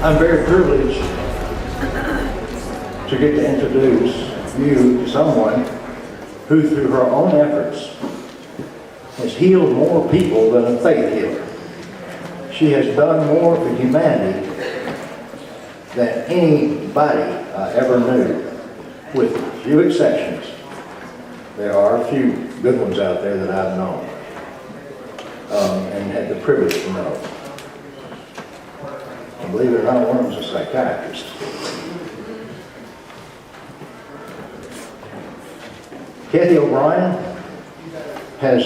I'm very privileged to get to introduce you to someone who, through her own efforts, has healed more people than a faith healer. She has done more for humanity than anybody I ever knew, with few exceptions. There are a few good ones out there that I've known and had the privilege to know. And believe it or not, one of them's a psychiatrist. Kathy O'Brien has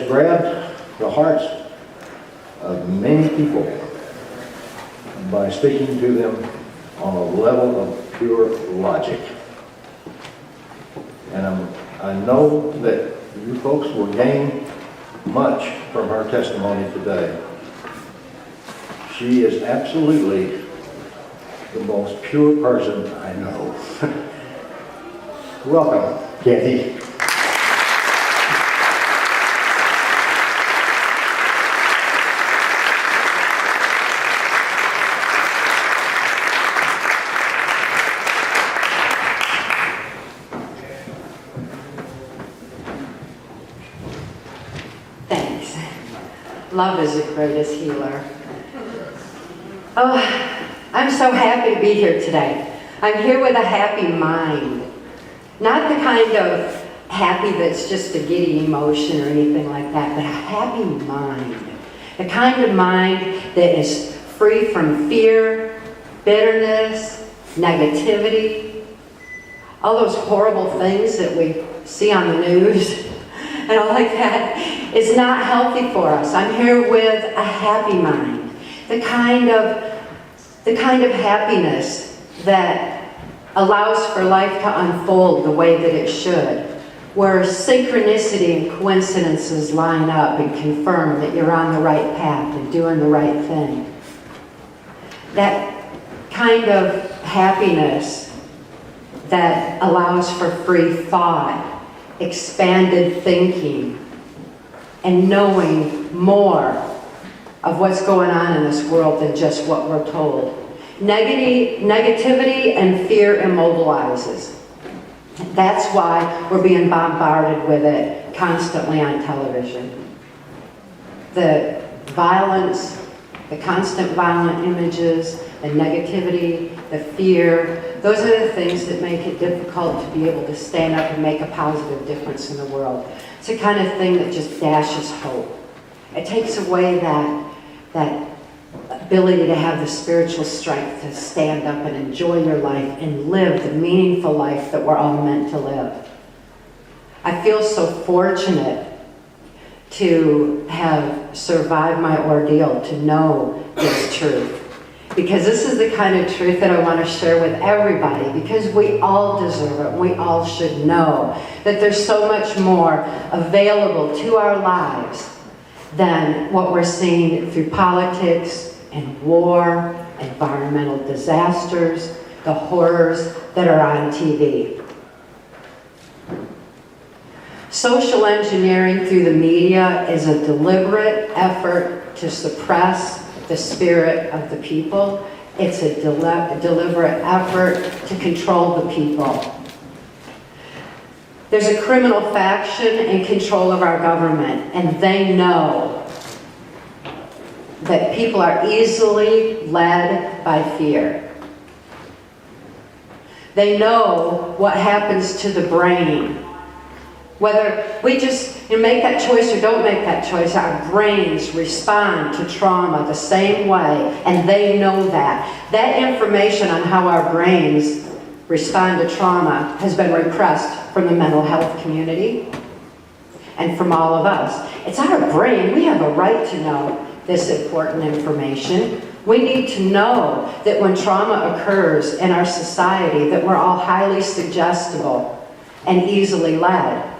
grabbed the hearts of many people by speaking to them on a level of pure logic. And I know that you folks will gain much from her testimony today. She is absolutely the most pure person I know. Welcome, Kathy. Thanks. Love is the greatest healer. Oh, I'm so happy to be here today. I'm here with a happy mind. Not the kind of happy that's just a giddy emotion or anything like that, but a happy mind. The kind of mind that is free from fear, bitterness, negativity, all those horrible things that we see on the news and all like that. It's not healthy for us. I'm here with a happy mind. The kind of happiness that allows for life to unfold the way that it should, where synchronicity and coincidences line up and confirm that you're on the right path and doing the right thing. That kind of happiness that allows for free thought, expanded thinking, and knowing more of what's going on in this world than just what we're told. Negativity and fear immobilizes. That's why we're being bombarded with it constantly on television. The violence, the constant violent images, the negativity, the fear, those are the things that make it difficult to be able to stand up and make a positive difference in the world. It's the kind of thing that just dashes hope. It takes away that ability to have the spiritual strength to stand up and enjoy your life and live the meaningful life that we're all meant to live. I feel so fortunate to have survived my ordeal, to know this truth. Because this is the kind of truth that I want to share with everybody, because we all deserve it. We all should know that there's so much more available to our lives than what we're seeing through politics and war, environmental disasters, the horrors that are on TV. Social engineering through the media is a deliberate effort to suppress the spirit of the people. It's a deliberate effort to control the people. There's a criminal faction in control of our government, and they know that people are easily led by fear. They know what happens to the brain. Whether we just make that choice or don't make that choice, our brains respond to trauma the same way, and they know that. That information on how our brains respond to trauma has been repressed from the mental health community and from all of us. It's our brain. We have a right to know this important information. We need to know that when trauma occurs in our society, that we're all highly suggestible and easily led.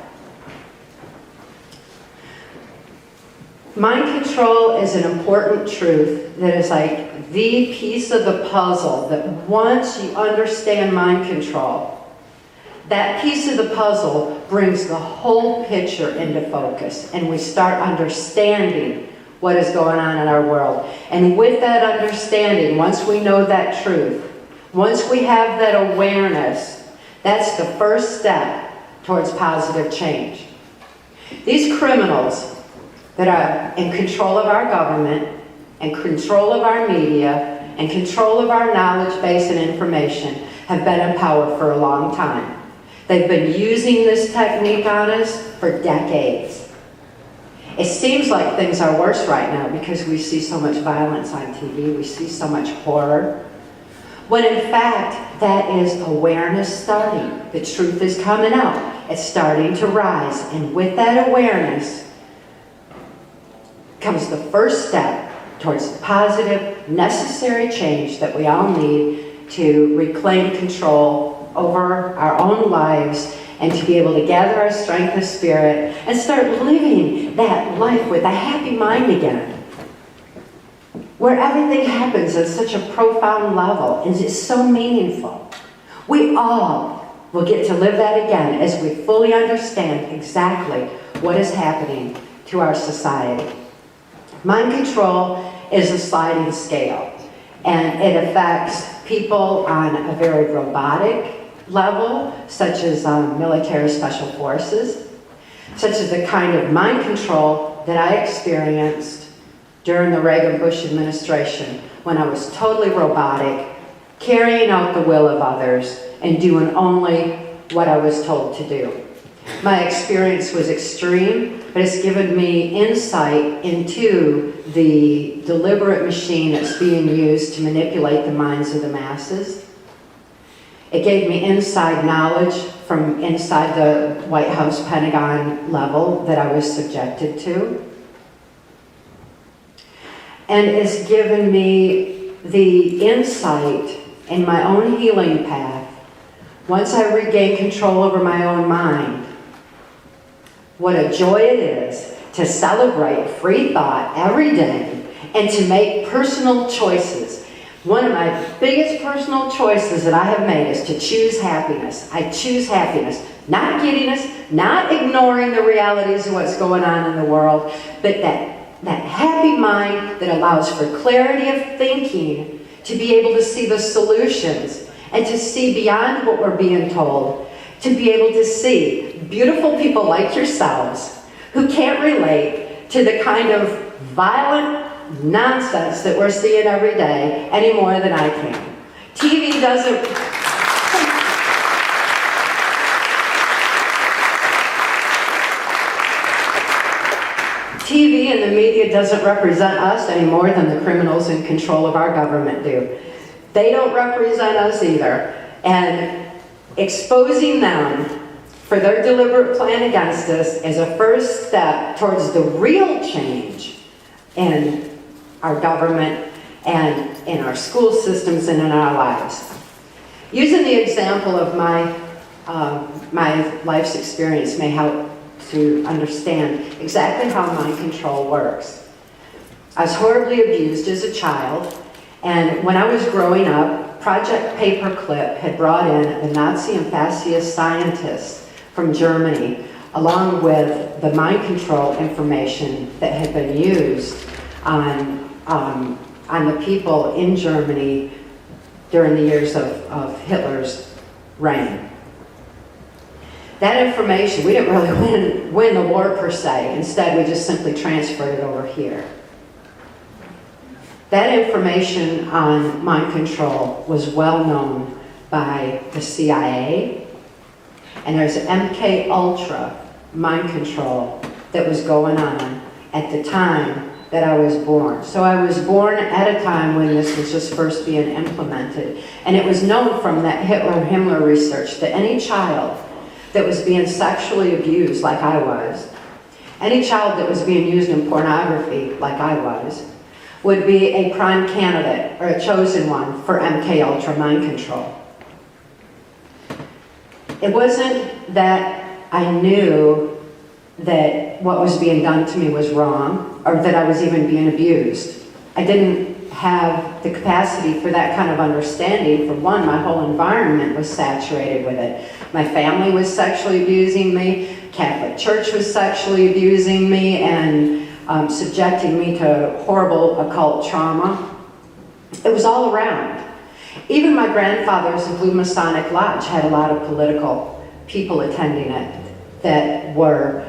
Mind control is an important truth that is like the piece of the puzzle that once you understand mind control, that piece of the puzzle brings the whole picture into focus, and we start understanding what is going on in our world. And with that understanding, once we know that truth, once we have that awareness, that's the first step towards positive change. These criminals that are in control of our government, and control of our media, and control of our knowledge base and information have been in power for a long time. They've been using this technique on us for decades. It seems like things are worse right now because we see so much violence on TV, we see so much horror, when in fact that is awareness starting. The truth is coming out. It's starting to rise, and with that awareness comes the first step towards the positive, necessary change that we all need to reclaim control over our own lives and to be able to gather our strength of spirit and start living that life with a happy mind again, where everything happens at such a profound level and it's so meaningful. We all will get to live that again as we fully understand exactly what is happening to our society. Mind control is a sliding scale, and it affects people on a very robotic level, such as military special forces, such as the kind of mind control that I experienced during the Reagan-Bush administration, when I was totally robotic, carrying out the will of others and doing only what I was told to do. My experience was extreme, but it's given me insight into the deliberate machine that's being used to manipulate the minds of the masses. It gave me inside knowledge from inside the White House Pentagon level that I was subjected to. And it's given me the insight in my own healing path, once I regain control over my own mind, what a joy it is to celebrate free thought every day and to make personal choices. One of my biggest personal choices that I have made is to choose happiness. I choose happiness, not giddiness, not ignoring the realities of what's going on in the world, but that happy mind that allows for clarity of thinking, to be able to see the solutions and to see beyond what we're being told, to be able to see beautiful people like yourselves who can't relate to the kind of violent nonsense that we're seeing every day any more than I can. TV doesn't... TV and the media doesn't represent us any more than the criminals in control of our government do. They don't represent us either. And exposing them for their deliberate plan against us is a first step towards the real change in our government and in our school systems and in our lives. Using the example of my life's experience may help to understand exactly how mind control works. I was horribly abused as a child, and when I was growing up, Project Paperclip had brought in a Nazi and fascist scientists from Germany, along with the mind control information that had been used on the people in Germany during the years of Hitler's reign. That information, we didn't really win the war per se. Instead, we just simply transferred it over here. That information on mind control was well known by the CIA, and there's MK Ultra mind control that was going on at the time that I was born. So I was born at a time when this was just first being implemented, and it was known from that Himmler research that any child that was being sexually abused like I was, any child that was being used in pornography like I was, would be a prime candidate or a chosen one for MK Ultra mind control. It wasn't that I knew that what was being done to me was wrong or that I was even being abused. I didn't have the capacity for that kind of understanding. For one, my whole environment was saturated with it. My family was sexually abusing me, Catholic Church was sexually abusing me, and subjecting me to horrible occult trauma. It was all around. Even my grandfather's Blue Masonic Lodge had a lot of political people attending it that were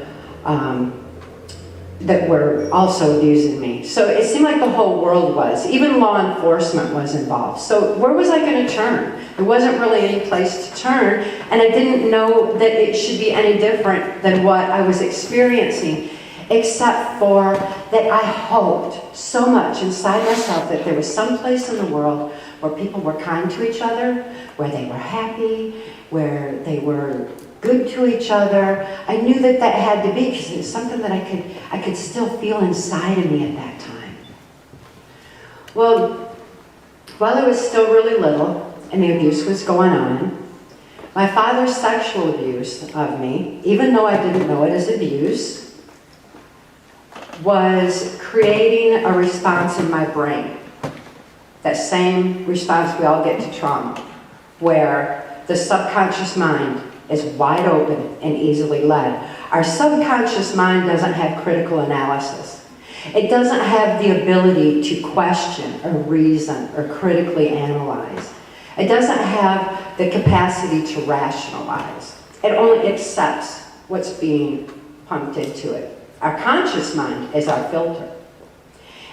also abusing me. So it seemed like the whole world was. Even law enforcement was involved. So where was I going to turn? There wasn't really any place to turn, and I didn't know that it should be any different than what I was experiencing, except for that I hoped so much inside myself that there was some place in the world where people were kind to each other, where they were happy, where they were good to each other. I knew that that had to be, because it's something that I could still feel inside of me at that time. Well, while I was still really little and the abuse was going on, my father's sexual abuse of me, even though I didn't know it as abuse, was creating a response in my brain. That same response we all get to trauma, where the subconscious mind is wide open and easily led. Our subconscious mind doesn't have critical analysis. It doesn't have the ability to question or reason or critically analyze. It doesn't have the capacity to rationalize. It only accepts what's being pumped into it. Our conscious mind is our filter.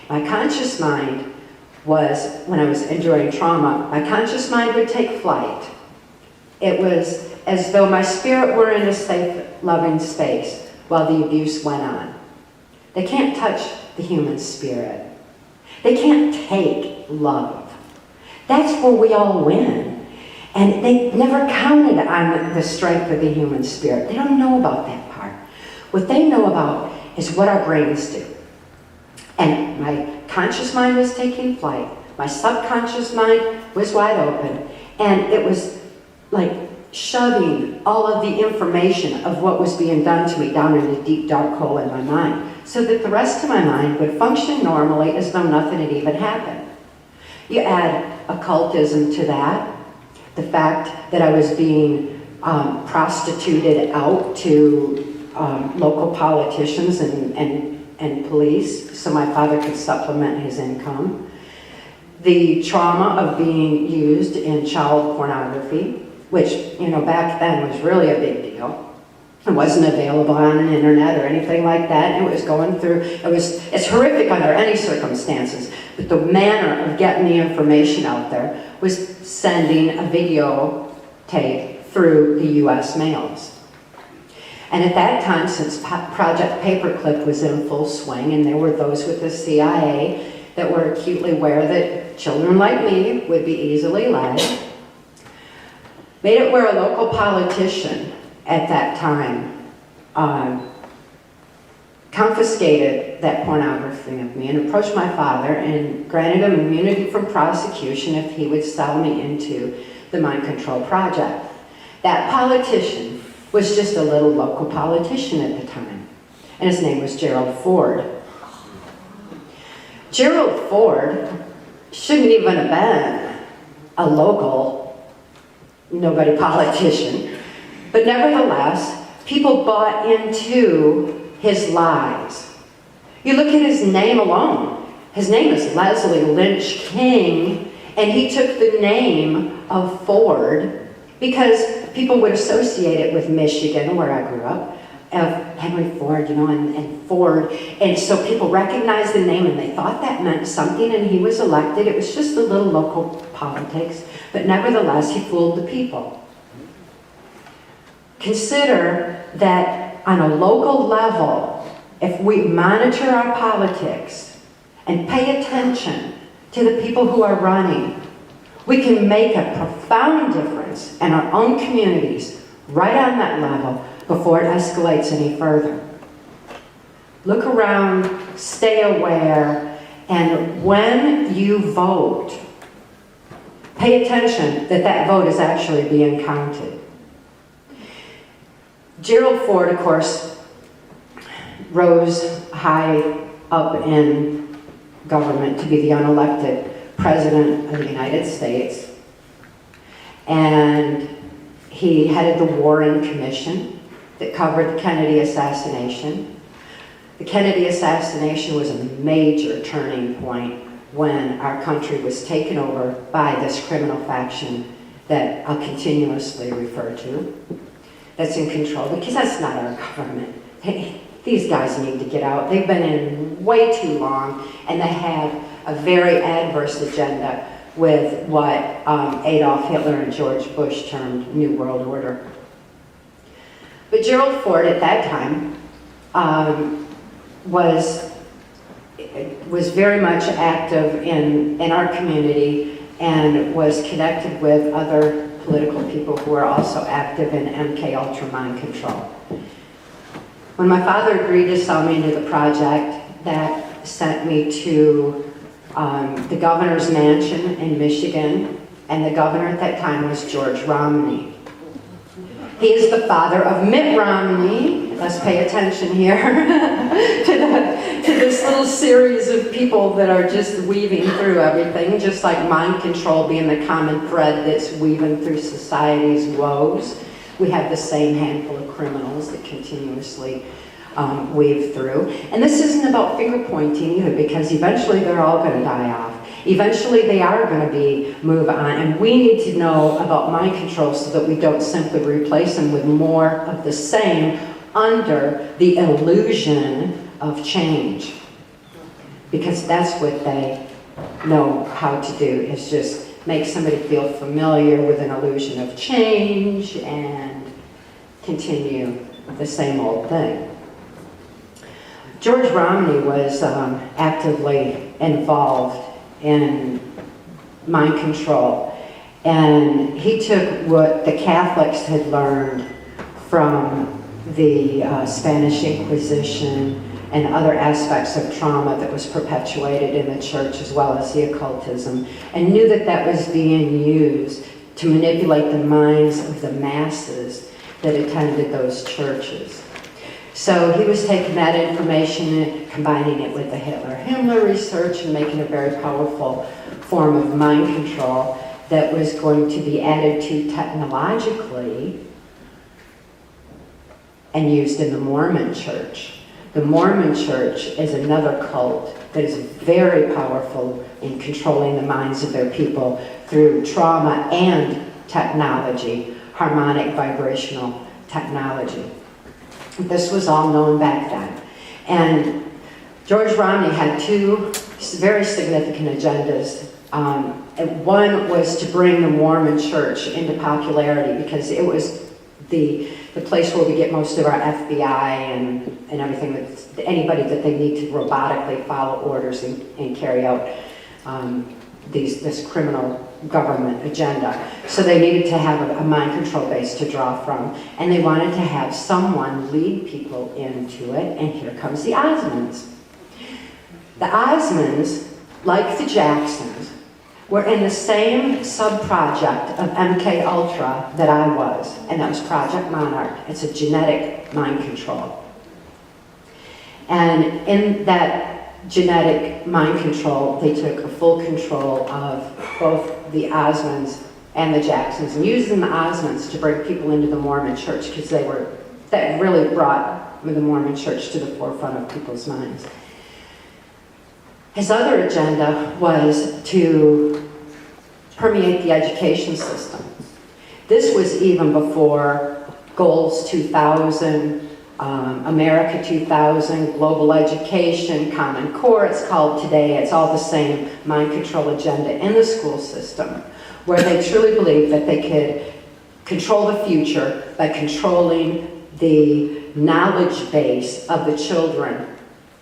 My conscious mind was, when I was enduring trauma, my conscious mind would take flight. It was as though my spirit were in a safe, loving space while the abuse went on. They can't touch the human spirit. They can't take love. That's where we all win. And they never counted on the strength of the human spirit. They don't know about that part. What they know about is what our brains do. And my conscious mind was taking flight. My subconscious mind was wide open. And it was like shoving all of the information of what was being done to me down in a deep, dark hole in my mind, so that the rest of my mind would function normally as though nothing had even happened. You add occultism to that, the fact that I was being prostituted out to local politicians and police so my father could supplement his income, the trauma of being used in child pornography, which, you know, back then was really a big deal. It wasn't available on the internet or anything like that. It was going through, it's horrific under any circumstances, but the manner of getting the information out there was sending a video tape through the US mails. And at that time, since Project Paperclip was in full swing, and there were those with the CIA that were acutely aware that children like me would be easily led, made it where a local politician at that time confiscated that pornography of me and approached my father and granted him immunity from prosecution if he would sell me into the Mind Control Project. That politician was just a little local politician at the time, and his name was Gerald Ford. Gerald Ford shouldn't even have been a local nobody politician, but nevertheless, people bought into his lies. You look at his name alone. His name is Leslie Lynch King, and he took the name of Ford because people would associate it with Michigan, where I grew up, of Henry Ford, you know, and Ford. And so people recognized the name and they thought that meant something, and he was elected. It was just a little local politics, but nevertheless, he fooled the people. Consider that on a local level, if we monitor our politics and pay attention to the people who are running, we can make a profound difference in our own communities right on that level before it escalates any further. Look around, stay aware, and when you vote, pay attention that that vote is actually being counted. Gerald Ford, of course, rose high up in government to be the unelected President of the United States. And he headed the Warren Commission that covered the Kennedy assassination. The Kennedy assassination was a major turning point when our country was taken over by this criminal faction that I'll continuously refer to, that's in control, because that's not our government. These guys need to get out. They've been in way too long, and they have a very adverse agenda with what Adolf Hitler and George Bush termed New World Order. But Gerald Ford at that time was very much active in our community and was connected with other political people who were also active in MK Ultra mind control. When my father agreed to sell me into the project, that sent me to the governor's mansion in Michigan, and the governor at that time was George Romney. He is the father of Mitt Romney. Let's pay attention here to this little series of people that are just weaving through everything, just like mind control being the common thread that's weaving through society's woes. We have the same handful of criminals that continuously weave through. And this isn't about finger pointing either, because eventually they're all going to die off. Eventually they are going to move on, and we need to know about mind control so that we don't simply replace them with more of the same under the illusion of change. Because that's what they know how to do, is just make somebody feel familiar with an illusion of change and continue the same old thing. George Romney was actively involved in mind control, and he took what the Catholics had learned from the Spanish Inquisition and other aspects of trauma that was perpetuated in the church, as well as the occultism, and knew that that was being used to manipulate the minds of the masses that attended those churches. So he was taking that information and combining it with the Hitler research and making a very powerful form of mind control that was going to be added to technologically and used in the Mormon Church. The Mormon Church is another cult that is very powerful in controlling the minds of their people through trauma and technology, harmonic vibrational technology. This was all known back then. And George Romney had two very significant agendas. One was to bring the Mormon Church into popularity, because it was the place where we get most of our FBI and everything, with anybody that they need to robotically follow orders and carry out this criminal government agenda. So they needed to have a mind control base to draw from, and they wanted to have someone lead people into it, and here comes the Osmonds. The Osmonds, like the Jacksons, were in the same sub-project of MK Ultra that I was, and that was Project Monarch. It's a genetic mind control. And in that genetic mind control, they took a full control of both the Osmonds and the Jacksons, and using the Osmonds to bring people into the Mormon Church, because that really brought the Mormon Church to the forefront of people's minds. His other agenda was to permeate the education system. This was even before Goals 2000, America 2000, Global Education, Common Core, it's called today. It's all the same mind control agenda in the school system, where they truly believed that they could control the future by controlling the knowledge base of the children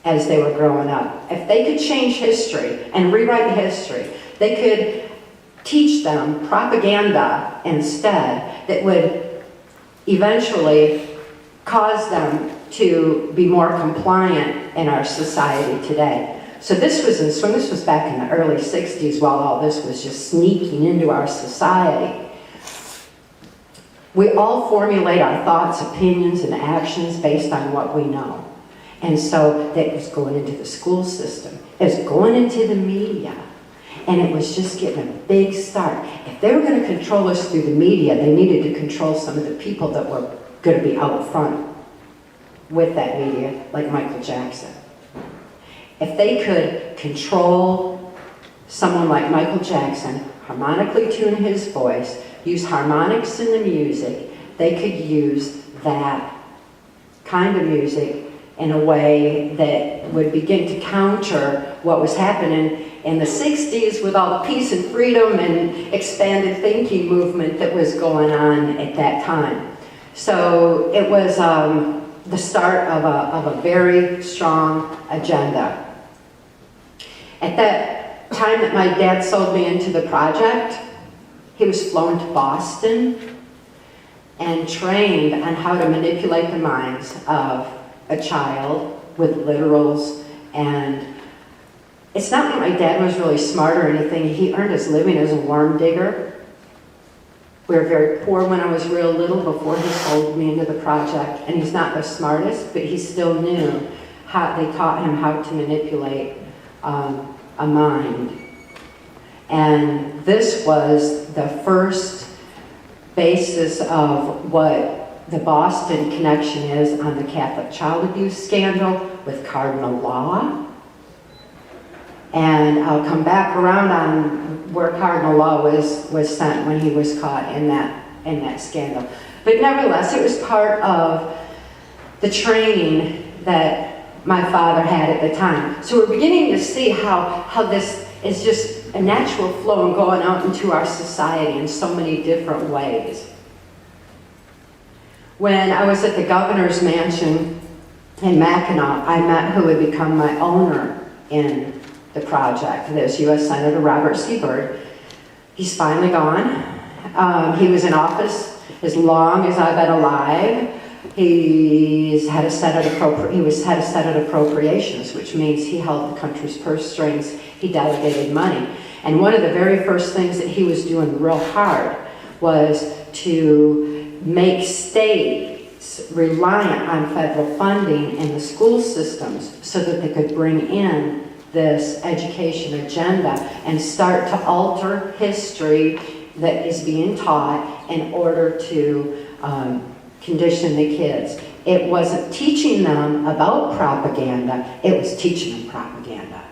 as they were growing up. If they could change history and rewrite history, they could teach them propaganda instead that would eventually cause them to be more compliant in our society today. So this was back in the early 60s, while all this was just sneaking into our society. We all formulate our thoughts, opinions, and actions based on what we know. And so that was going into the school system. It was going into the media. And it was just getting a big start. If they were going to control us through the media, they needed to control some of the people that were going to be out front with that media, like Michael Jackson. If they could control someone like Michael Jackson, harmonically tune his voice, use harmonics in the music, they could use that kind of music in a way that would begin to counter what was happening in the 60s with all the peace and freedom and expanded thinking movement that was going on at that time. So it was the start of a very strong agenda. At that time that my dad sold me into the project, he was flown to Boston and trained on how to manipulate the minds of a child with literals. And it's not that my dad was really smart or anything. He earned his living as a worm digger. We were very poor when I was real little before he sold me into the project. And he's not the smartest, but he still knew how they taught him how to manipulate a mind. And this was the first basis of what the Boston connection is on the Catholic child abuse scandal with Cardinal Law. And I'll come back around on where Cardinal Law was sent when he was caught in that scandal. But nevertheless, it was part of the training that my father had at the time. So we're beginning to see how this is just a natural flow and going out into our society in so many different ways. When I was at the governor's mansion in Mackinac, I met who would become my owner in the project. There's U.S. Senator Robert C. Byrd. He's finally gone. He was in office as long as I've been alive. He was head of Senate Appropriations, which means he held the country's purse strings. He delegated money. And one of the very first things that he was doing real hard was to make states reliant on federal funding in the school systems so that they could bring in this education agenda and start to alter history that is being taught in order to condition the kids. It wasn't teaching them about propaganda, it was teaching them propaganda.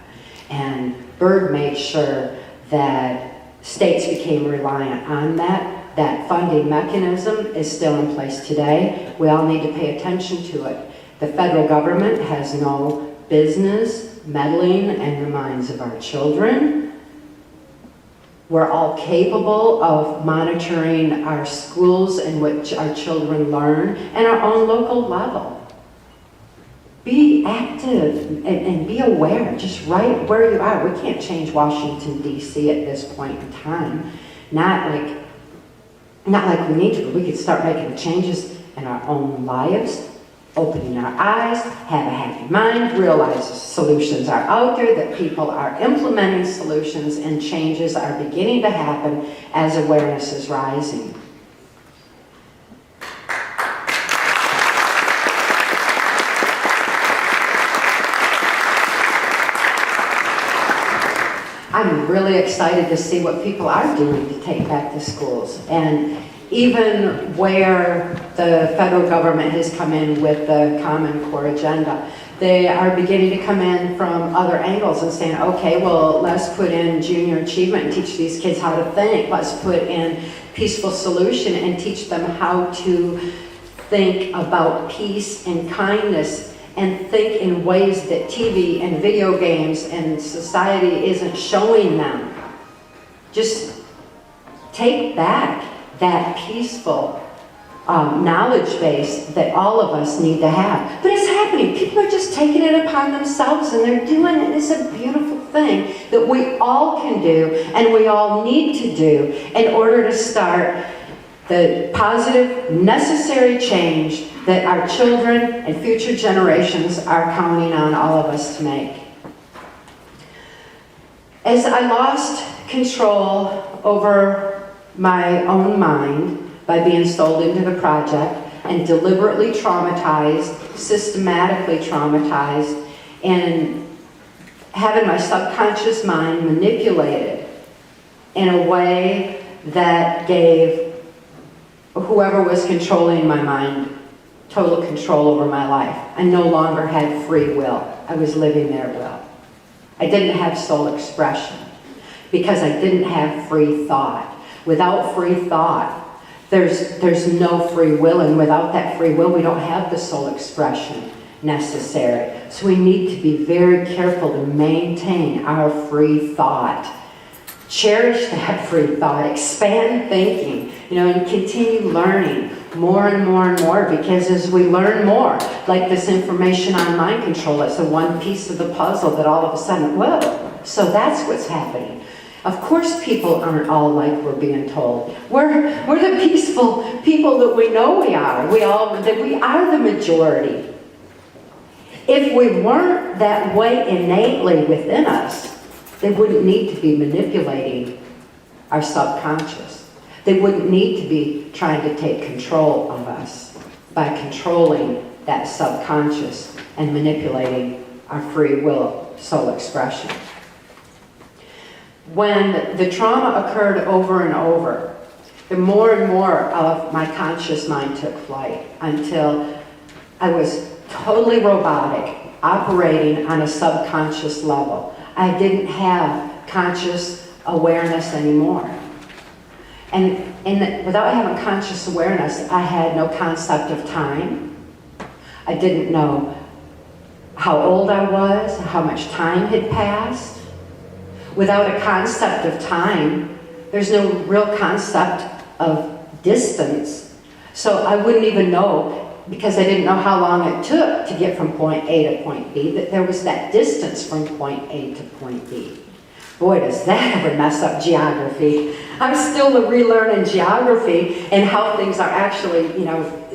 And Byrd made sure that states became reliant on that. That funding mechanism is still in place today. We all need to pay attention to it. The federal government has no business meddling in the minds of our children. We're all capable of monitoring our schools in which our children learn and our own local level. Be active and be aware, just right where you are. We can't change Washington, D.C. at this point in time. Not like we need to, but we could start making changes in our own lives, opening our eyes, have a happy mind, realize solutions are out there, that people are implementing solutions, and changes are beginning to happen as awareness is rising. I'm really excited to see what people are doing to take back the schools, and even where the federal government has come in with the Common Core agenda. They are beginning to come in from other angles and saying, okay, well, let's put in junior achievement and teach these kids how to think. Let's put in peaceful solution and teach them how to think about peace and kindness and think in ways that TV and video games and society isn't showing them. Just take back that peaceful knowledge base that all of us need to have. But it's happening. People are just taking it upon themselves and they're doing it. It's a beautiful thing that we all can do and we all need to do in order to start the positive, necessary change that our children and future generations are counting on all of us to make. As I lost control over my own mind by being sold into the project and deliberately traumatized, systematically traumatized, and having my subconscious mind manipulated in a way that gave whoever was controlling my mind total control over my life. I no longer had free will. I was living their will. I didn't have soul expression because I didn't have free thought. Without free thought, there's no free will, and without that free will, we don't have the soul expression necessary. So we need to be very careful to maintain our free thought. Cherish that free thought, expand thinking, and continue learning more and more and more, because as we learn more, like this information on mind control, it's a one piece of the puzzle that all of a sudden, whoa, so that's what's happening. Of course people aren't all like we're being told. We're the peaceful people that we know we are. We are the majority. If we weren't that way innately within us, they wouldn't need to be manipulating our subconscious. They wouldn't need to be trying to take control of us by controlling that subconscious and manipulating our free will soul expression. When the trauma occurred over and over, the more and more of my conscious mind took flight until I was totally robotic, operating on a subconscious level. I didn't have conscious awareness anymore. And without having conscious awareness, I had no concept of time. I didn't know how old I was, how much time had passed. Without a concept of time, there's no real concept of distance. So I wouldn't even know, because I didn't know how long it took to get from point A to point B, that there was that distance from point A to point B. Boy, does that ever mess up geography. I'm still relearning geography and how things are actually,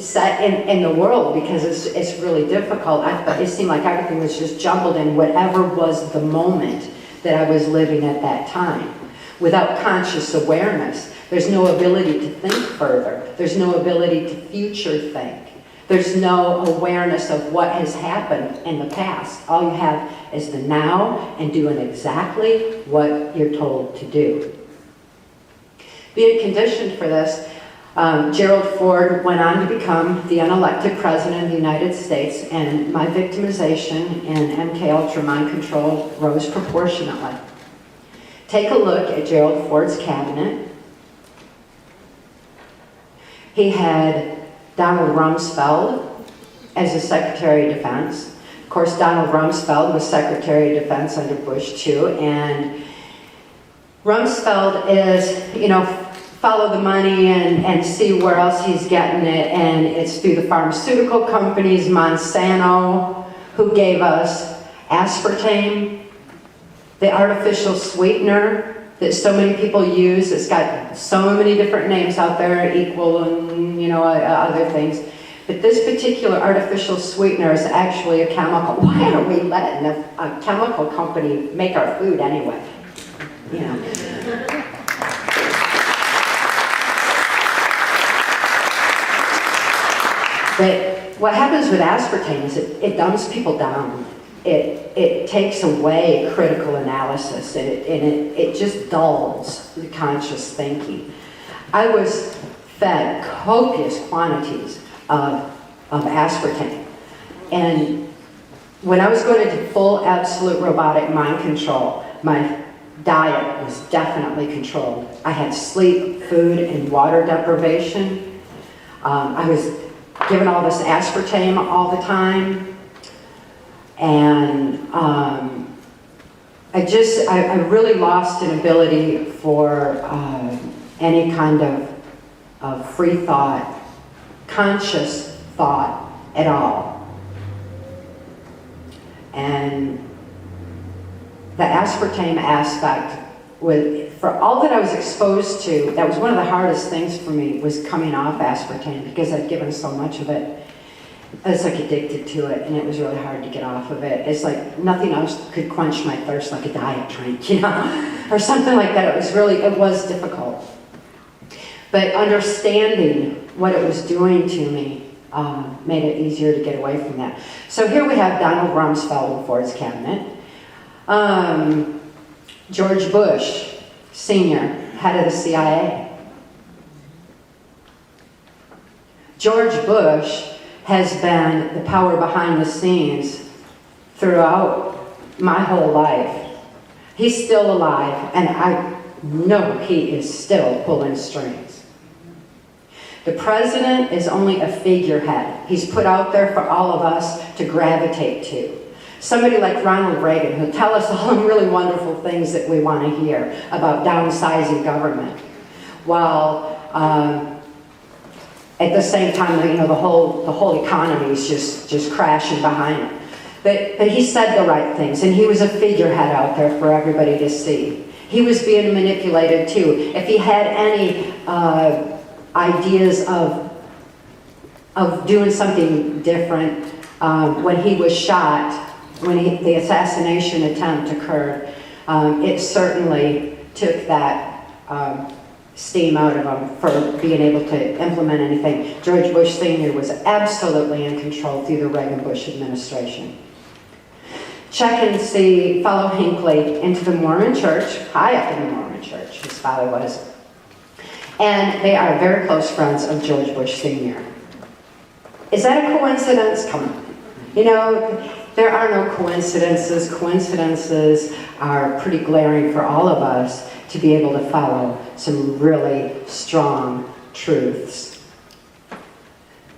set in the world, because it's really difficult. It seemed like everything was just jumbled in whatever was the moment that I was living at that time. Without conscious awareness, there's no ability to think further. There's no ability to future think. There's no awareness of what has happened in the past. All you have is the now and doing exactly what you're told to do. Being conditioned for this, Gerald Ford went on to become the unelected president of the United States, and my victimization in MK Ultra mind control rose proportionately. Take a look at Gerald Ford's cabinet. He had Donald Rumsfeld as the Secretary of Defense. Of course, Donald Rumsfeld was Secretary of Defense under Bush too, and Rumsfeld is, follow the money and see where else he's getting it, and it's through the pharmaceutical companies, Monsanto, who gave us aspartame, the artificial sweetener that so many people use. It's got so many different names out there, equal and other things. But this particular artificial sweetener is actually a chemical. Why are we letting a chemical company make our food anyway? But what happens with aspartame is it dumbs people down. It takes away critical analysis, and it just dulls the conscious thinking. I was fed copious quantities of aspartame, and when I was going into full absolute robotic mind control, my diet was definitely controlled. I had sleep, food, and water deprivation. I was given all this aspartame all the time, and I really lost an ability for any kind of free thought, conscious thought at all. And the aspartame aspect, for all that I was exposed to, that was one of the hardest things for me, was coming off aspartame, because I'd given so much of it. I was like addicted to it, and it was really hard to get off of it. It's like nothing else could quench my thirst like a diet drink, or something like that. It was difficult. But understanding what it was doing to me made it easier to get away from that. So here we have Donald Rumsfeld in Ford's cabinet. George Bush, Sr., head of the CIA. George Bush has been the power behind the scenes throughout my whole life. He's still alive, and I know he is still pulling strings. The president is only a figurehead. He's put out there for all of us to gravitate to. Somebody like Ronald Reagan, who'll tell us all the really wonderful things that we want to hear about downsizing government, while at the same time, you know, the whole economy is just crashing behind him. But he said the right things, and he was a figurehead out there for everybody to see. He was being manipulated too. If he had any ideas of doing something different, when he was shot, when the assassination attempt occurred, it certainly took that steam out of him for being able to implement anything. George Bush Sr. was absolutely in control through the Reagan-Bush administration. Check and see, follow Hinckley into the Mormon church, high up in the Mormon church, his father was. And they are very close friends of George Bush Sr. Is that a coincidence? Come on. You know, there are no coincidences. Coincidences are pretty glaring for all of us to be able to follow some really strong truths.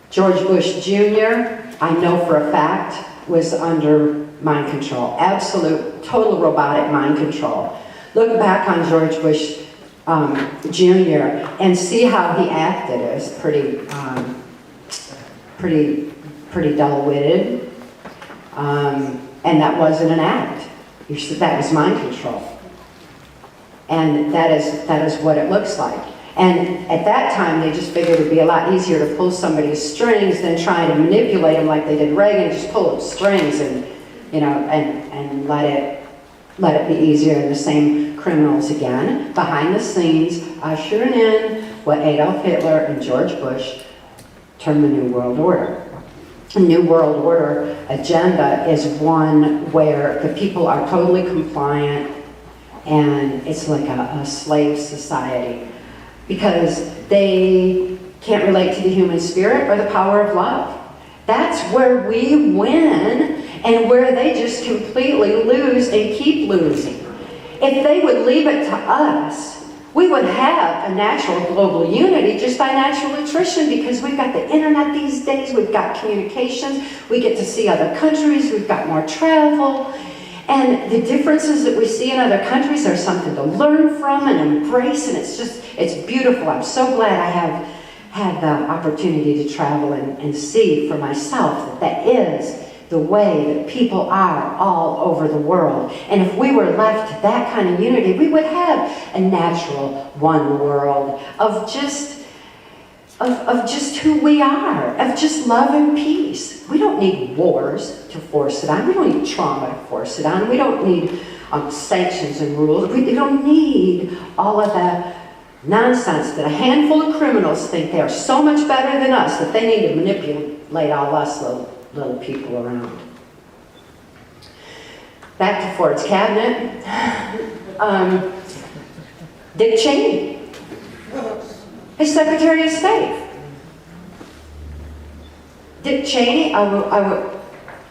George Bush Jr., I know for a fact, was under mind control. Absolute, total robotic mind control. Look back on George Bush Jr. and see how he acted. It was pretty dull-witted. And that wasn't an act. That was mind control. And that is what it looks like. And at that time, they just figured it'd be a lot easier to pull somebody's strings than try to manipulate them like they did Reagan. Just pull up strings and, you know, and let it be easier. And the same criminals again, behind the scenes, ushering in what Adolf Hitler and George Bush termed the New World Order. The New World Order agenda is one where the people are totally compliant, and it's like a slave society because they can't relate to the human spirit or the power of love. That's where we win and where they just completely lose and keep losing. If they would leave it to us, we would have a natural global unity just by natural attrition because we've got the internet these days, we've got communications, we get to see other countries, we've got more travel. And the differences that we see in other countries are something to learn from and embrace, and it's beautiful. I'm so glad I have had the opportunity to travel and see for myself that is the way that people are all over the world. And if we were left to that kind of unity, we would have a natural one world of just who we are, of just love and peace. We don't need wars to force it on. We don't need trauma to force it on. We don't need sanctions and rules. We don't need all of the nonsense that a handful of criminals think they are so much better than us that they need to manipulate all us little people around. Back to Ford's cabinet. Dick Cheney, his Secretary of State. Dick Cheney, I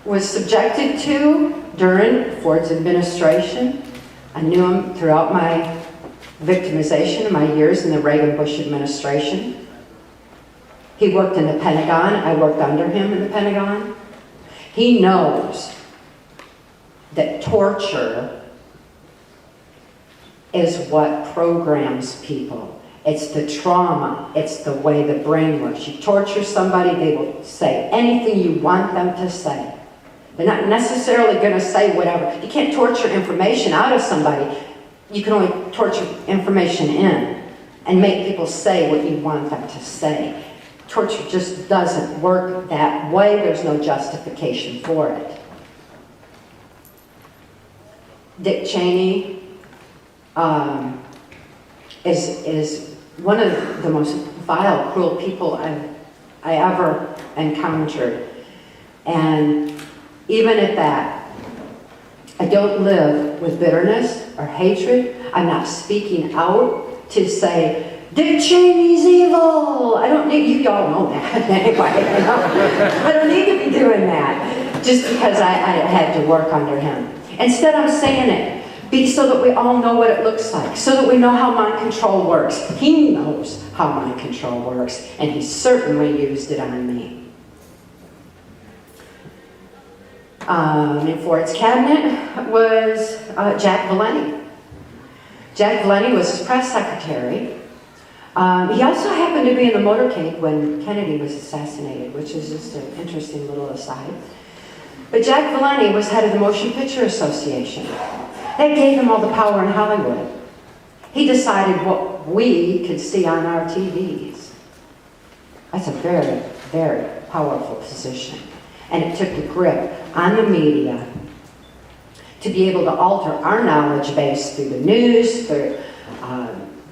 was subjected to during Ford's administration. I knew him throughout my victimization, my years in the Reagan-Bush administration. He worked in the Pentagon. I worked under him in the Pentagon. He knows that torture is what programs people. It's the trauma. It's the way the brain works. You torture somebody, they will say anything you want them to say. They're not necessarily going to say whatever. You can't torture information out of somebody. You can only torture information in and make people say what you want them to say. Torture just doesn't work that way. There's no justification for it. Dick Cheney is one of the most vile, cruel people I ever encountered. And even at that, I don't live with bitterness or hatred. I'm not speaking out to say Dick Cheney's evil. I don't need, you all know that anyway, you know? I don't need to be doing that just because I had to work under him. Instead, I'm saying it so that we all know what it looks like, so that we know how mind control works. He knows how mind control works, and he certainly used it on me. In Ford's cabinet was Jack Valenti. Jack Valenti was his press secretary. He also happened to be in the motorcade when Kennedy was assassinated, which is just an interesting little aside. But Jack Valenti was head of the Motion Picture Association. That gave him all the power in Hollywood. He decided what we could see on our TVs. That's a very, very powerful position. And it took a grip on the media to be able to alter our knowledge base through the news, through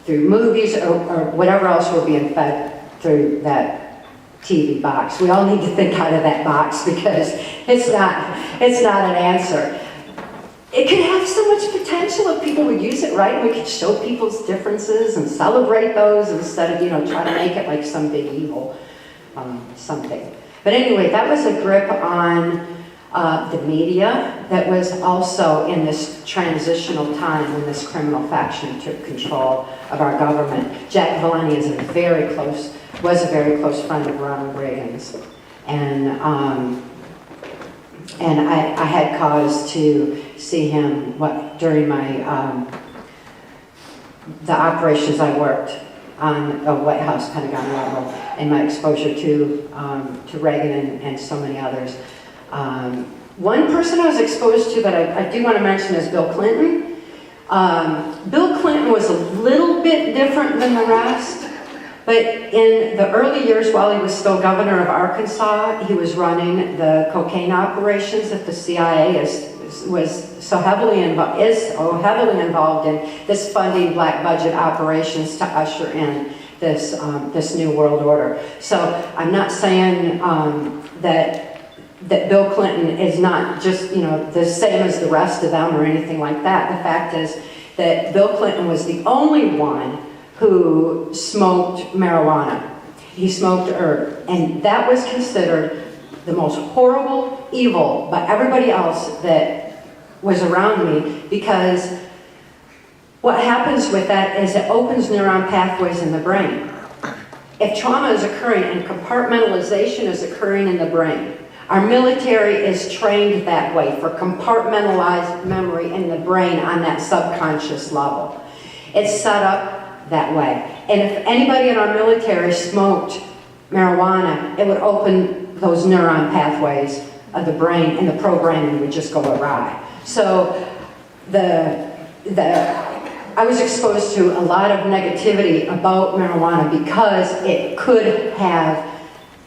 movies, or whatever else we're being fed through that TV box. We all need to think out of that box because it's not an answer. It could have so much potential if people would use it right. We could show people's differences and celebrate those instead of, trying to make it like some big evil something. But anyway, that was a grip on the media that was also in this transitional time when this criminal faction took control of our government. Jack Valenti was a very close friend of Ronald Reagan's. And I had cause to see him during my the operations I worked on a White House Pentagon level, and my exposure to Reagan and so many others. One person I was exposed to that I do want to mention is Bill Clinton. Bill Clinton was a little bit different than the rest. But in the early years, while he was still governor of Arkansas, he was running the cocaine operations that the CIA is so heavily involved in, this funding black budget operations to usher in this new world order. So I'm not saying that Bill Clinton is not just the same as the rest of them or anything like that. The fact is that Bill Clinton was the only one who smoked marijuana. He smoked herb, and that was considered the most horrible evil by everybody else that was around me, because what happens with that is it opens neuron pathways in the brain. If trauma is occurring and compartmentalization is occurring in the brain, our military is trained that way for compartmentalized memory in the brain on that subconscious level. It's set up that way. And if anybody in our military smoked marijuana, it would open those neuron pathways of the brain, and the programming would just go awry. So I was exposed to a lot of negativity about marijuana because it could have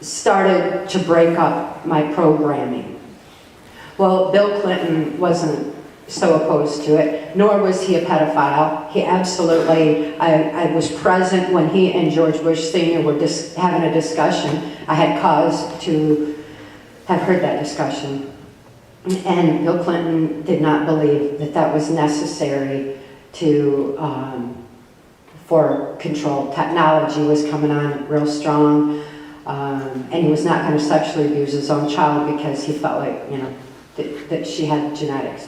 started to break up my programming. Well, Bill Clinton wasn't so opposed to it, nor was he a pedophile. He absolutely, I was present when he and George Bush Sr. were having a discussion. I had cause to have heard that discussion. And Bill Clinton did not believe that that was necessary for control. Technology was coming on real strong, and he was not going to sexually abuse his own child because he felt like, that she had genetics.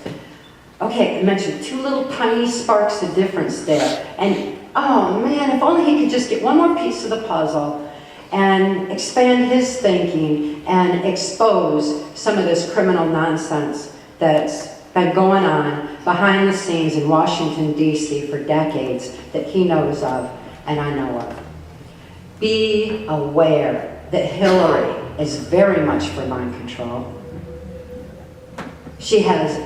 Okay, I mentioned two little tiny sparks of difference there. And, oh man, if only he could just get one more piece of the puzzle and expand his thinking and expose some of this criminal nonsense that's been going on behind the scenes in Washington, D.C. for decades that he knows of and I know of. Be aware that Hillary is very much for mind control. She has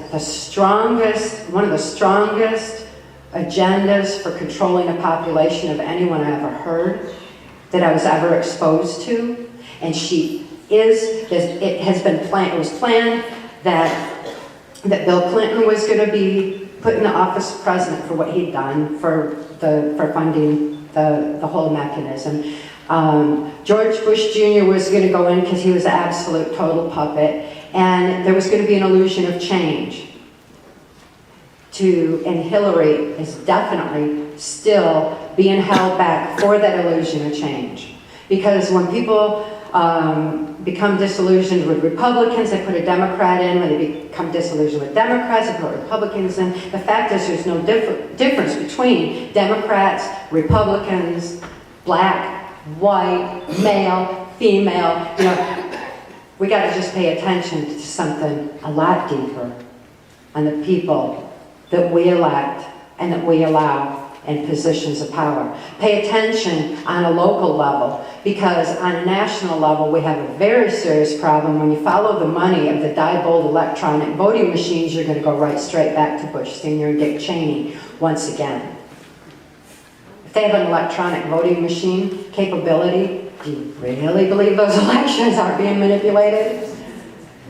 one of the strongest agendas for controlling a population of anyone I ever heard, that I was ever exposed to. And it was planned that Bill Clinton was going to be put in the office of president for what he'd done for funding the whole mechanism. George Bush Jr. was going to go in because he was an absolute total puppet. And there was going to be an illusion of change. and Hillary is definitely still being held back for that illusion of change. Because when people become disillusioned with Republicans, they put a Democrat in. When they become disillusioned with Democrats, they put Republicans in. The fact is there's no difference between Democrats, Republicans, black, white, male, female. You know, we got to just pay attention to something a lot deeper on the people that we elect and that we allow in positions of power. Pay attention on a local level, because on a national level we have a very serious problem. When you follow the money of the Diebold electronic voting machines, you're going to go right straight back to Bush Sr. and Dick Cheney once again. If they have an electronic voting machine capability, do you really believe those elections aren't being manipulated?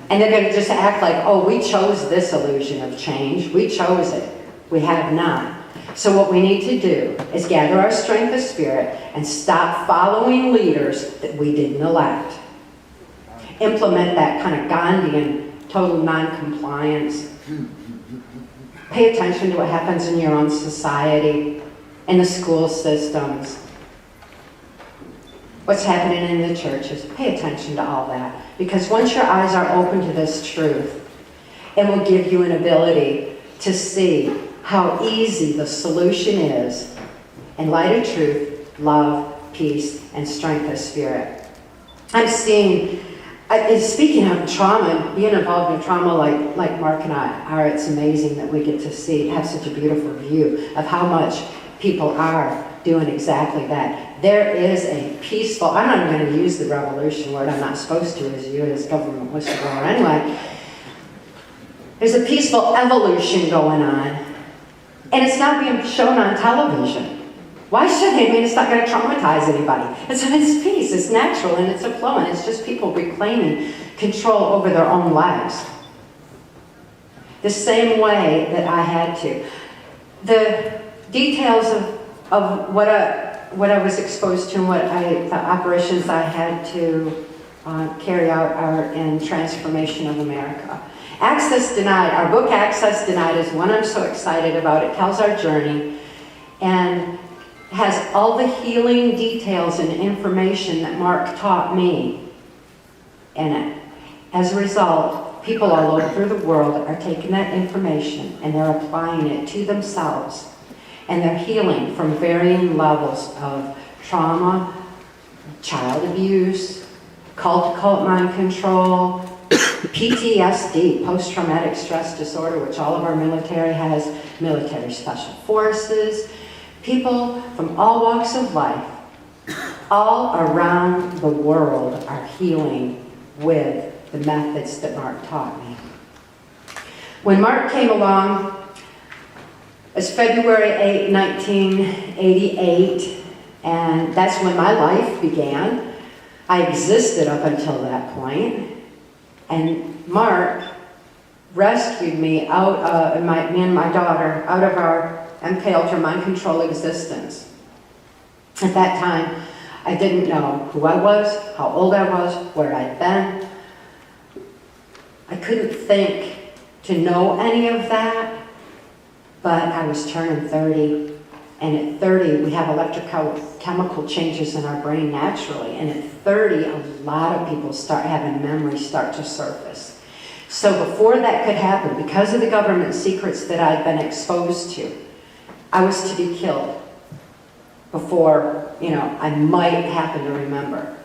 And they're going to just act like, oh, we chose this illusion of change. We chose it. We have not. So what we need to do is gather our strength of spirit and stop following leaders that we didn't elect. Implement that kind of Gandhian total non-compliance. Pay attention to what happens in your own society, in the school systems. What's happening in the churches. Pay attention to all that. Because once your eyes are open to this truth, it will give you an ability to see how easy the solution is in light of truth, love, peace, and strength of spirit. I'm seeing, speaking of trauma, being involved in trauma like Mark and I are, it's amazing that we get to have such a beautiful view of how much people are doing exactly that. There is a peaceful, I'm not even going to use the revolution word, I'm not supposed to as you as government whistleblower anyway. There's a peaceful evolution going on. And it's not being shown on television. Why should they? I mean, it's not going to traumatize anybody. It's peace, it's natural, and it's a flow, and it's just people reclaiming control over their own lives. The same way that I had to. The details of what I was exposed to and the operations I had to carry out are in Transformation of America. Access Denied, our book Access Denied is one I'm so excited about. It tells our journey and has all the healing details and information that Mark taught me in it. As a result, people all over the world are taking that information and they're applying it to themselves. And they're healing from varying levels of trauma, child abuse, cult mind control, PTSD, post-traumatic stress disorder, which all of our military has, military special forces, people from all walks of life, all around the world are healing with the methods that Mark taught me. When Mark came along, it was February 8, 1988, and that's when my life began. I existed up until that point. And Mark rescued me out, me and my daughter, out of our MK Ultra mind control existence. At that time, I didn't know who I was, how old I was, where I'd been. I couldn't think to know any of that, but I was turning 30. And at 30, we have electrochemical changes in our brain naturally. And at 30, a lot of people start having memories start to surface. So before that could happen, because of the government secrets that I'd been exposed to, I was to be killed before, I might happen to remember.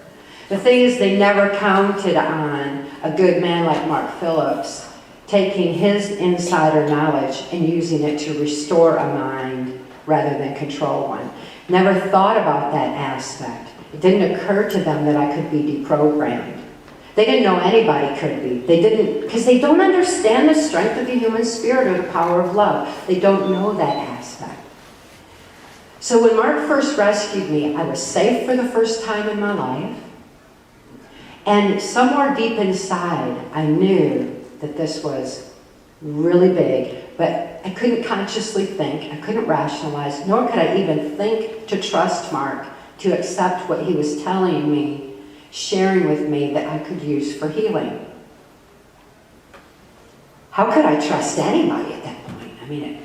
The thing is, they never counted on a good man like Mark Phillips taking his insider knowledge and using it to restore a mind rather than control one. Never thought about that aspect. It didn't occur to them that I could be deprogrammed. They didn't know anybody could be. They didn't, because they don't understand the strength of the human spirit or the power of love. They don't know that aspect. So when Mark first rescued me, I was safe for the first time in my life. And somewhere deep inside, I knew that this was really big, but I couldn't consciously think, I couldn't rationalize, nor could I even think to trust Mark, to accept what he was telling me, sharing with me that I could use for healing. How could I trust anybody at that point? I mean,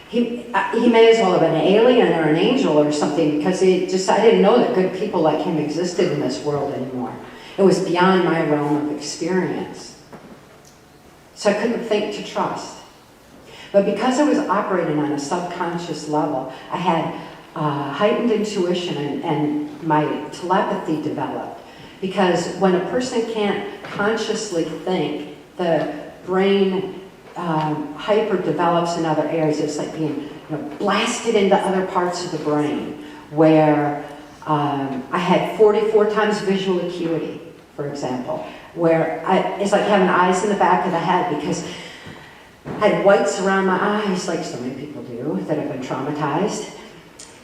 He may as well have been an alien or an angel or something, because I didn't know that good people like him existed in this world anymore. It was beyond my realm of experience. So I couldn't think to trust. But because I was operating on a subconscious level, I had heightened intuition and my telepathy developed. Because when a person can't consciously think, the brain hyper develops in other areas. It's like being blasted into other parts of the brain, where I had 44 times visual acuity, for example, where it's like having eyes in the back of the head, because I had whites around my eyes, like so many people do that have been traumatized,